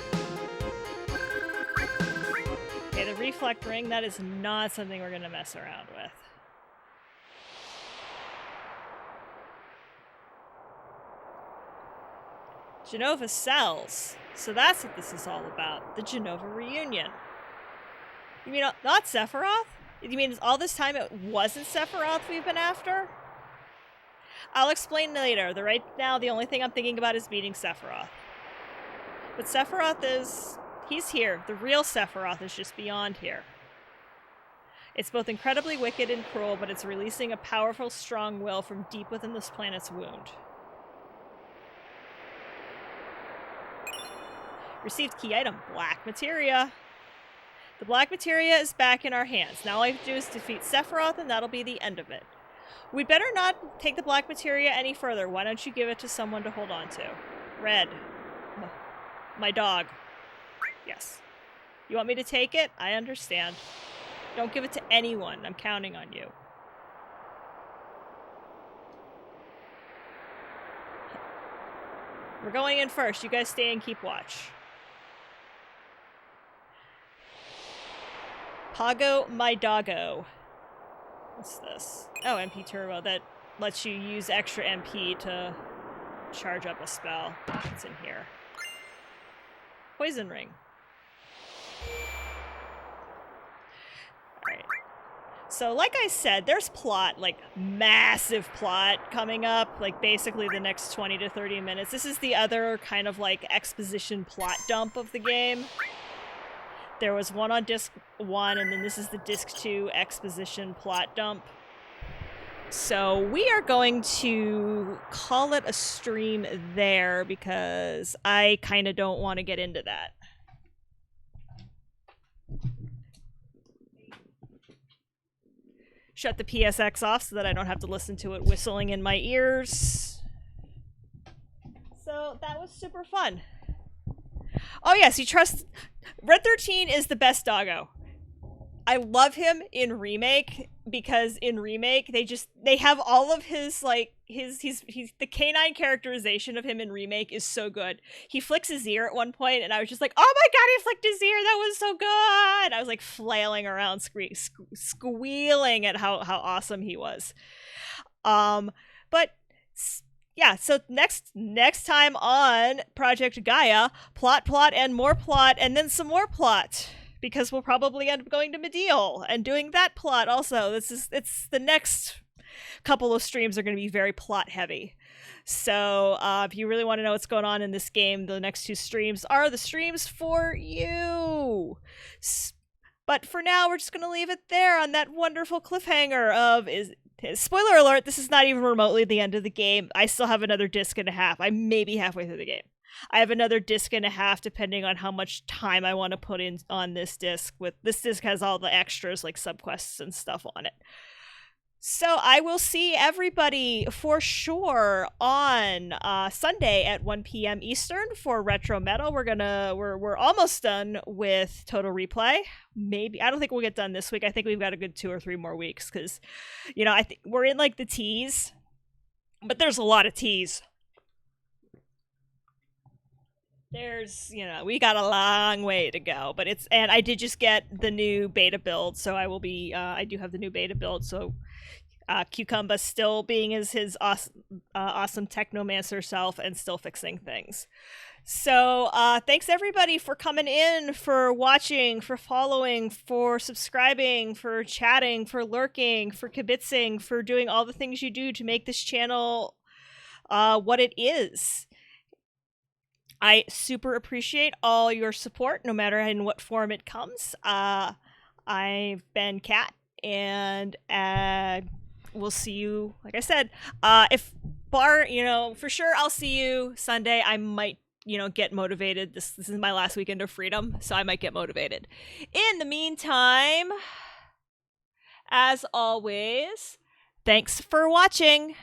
[SPEAKER 1] Okay, the reflect ring, that is not something we're gonna mess around with. Genova cells. So that's what this is all about. The Genova reunion. You mean not Sephiroth? You mean all this time it wasn't Sephiroth we've been after? I'll explain later. Right now, the only thing I'm thinking about is beating Sephiroth. But Sephiroth is... he's here. The real Sephiroth is just beyond here. It's both incredibly wicked and cruel, but it's releasing a powerful, strong will from deep within this planet's wound. Received key item, black materia. The black materia is back in our hands. Now all I have to do is defeat Sephiroth and that'll be the end of it. We'd better not take the black materia any further. Why don't you give it to someone to hold on to? Red. My dog. Yes. You want me to take it? I understand. Don't give it to anyone. I'm counting on you. We're going in first. You guys stay and keep watch. Pago my doggo. What's this? Oh, MP Turbo. That lets you use extra MP to charge up a spell. What's in here? Poison ring. Alright. So, like I said, there's plot, like massive plot coming up, like basically the next 20 to 30 minutes. This is the other kind of like exposition plot dump of the game. There was one on disc 1, and then this is the disc 2 exposition plot dump. So we are going to call it a stream there because I kind of don't want to get into that. Shut the PSX off so that I don't have to listen to it whistling in my ears. So that was super fun. Oh yes, you trust... Red 13 is the best doggo. I love him in Remake because in Remake they have all of his like he's the canine characterization of him in Remake is so good. He flicks his ear at one point and I was just like, oh my god, he flicked his ear, that was so good. I was like flailing around squealing at how awesome he was. But yeah, so next time on Project Gaia, plot, and more plot, and then some more plot. Because we'll probably end up going to Medial and doing that plot also. It's the next couple of streams are going to be very plot heavy. So if you really want to know what's going on in this game, the next 2 streams are the streams for you. But for now, we're just going to leave it there on that wonderful cliffhanger of spoiler alert, this is not even remotely the end of the game. I still have another disc and a half. I may be halfway through the game. I have another disc and a half depending on how much time I want to put in on this disc. This disc has all the extras like subquests and stuff on it. So I will see everybody for sure on Sunday at 1 p.m. Eastern for Retro Metal. We're almost done with Total Replay. Maybe I don't think we'll get done this week. I think we've got a good 2 or 3 more weeks because, I think we're in like the teas, but there's a lot of teas. There's, we got a long way to go, and I did just get the new beta build, so I will be, I do have the new beta build, so Cucumba still being his awesome technomancer self and still fixing things. So thanks everybody for coming in, for watching, for following, for subscribing, for chatting, for lurking, for kibitzing, for doing all the things you do to make this channel what it is. I super appreciate all your support, no matter in what form it comes. I've been Kat, and we'll see you, like I said, for sure I'll see you Sunday. I might, get motivated. This is my last weekend of freedom, so I might get motivated. In the meantime, as always, thanks for watching.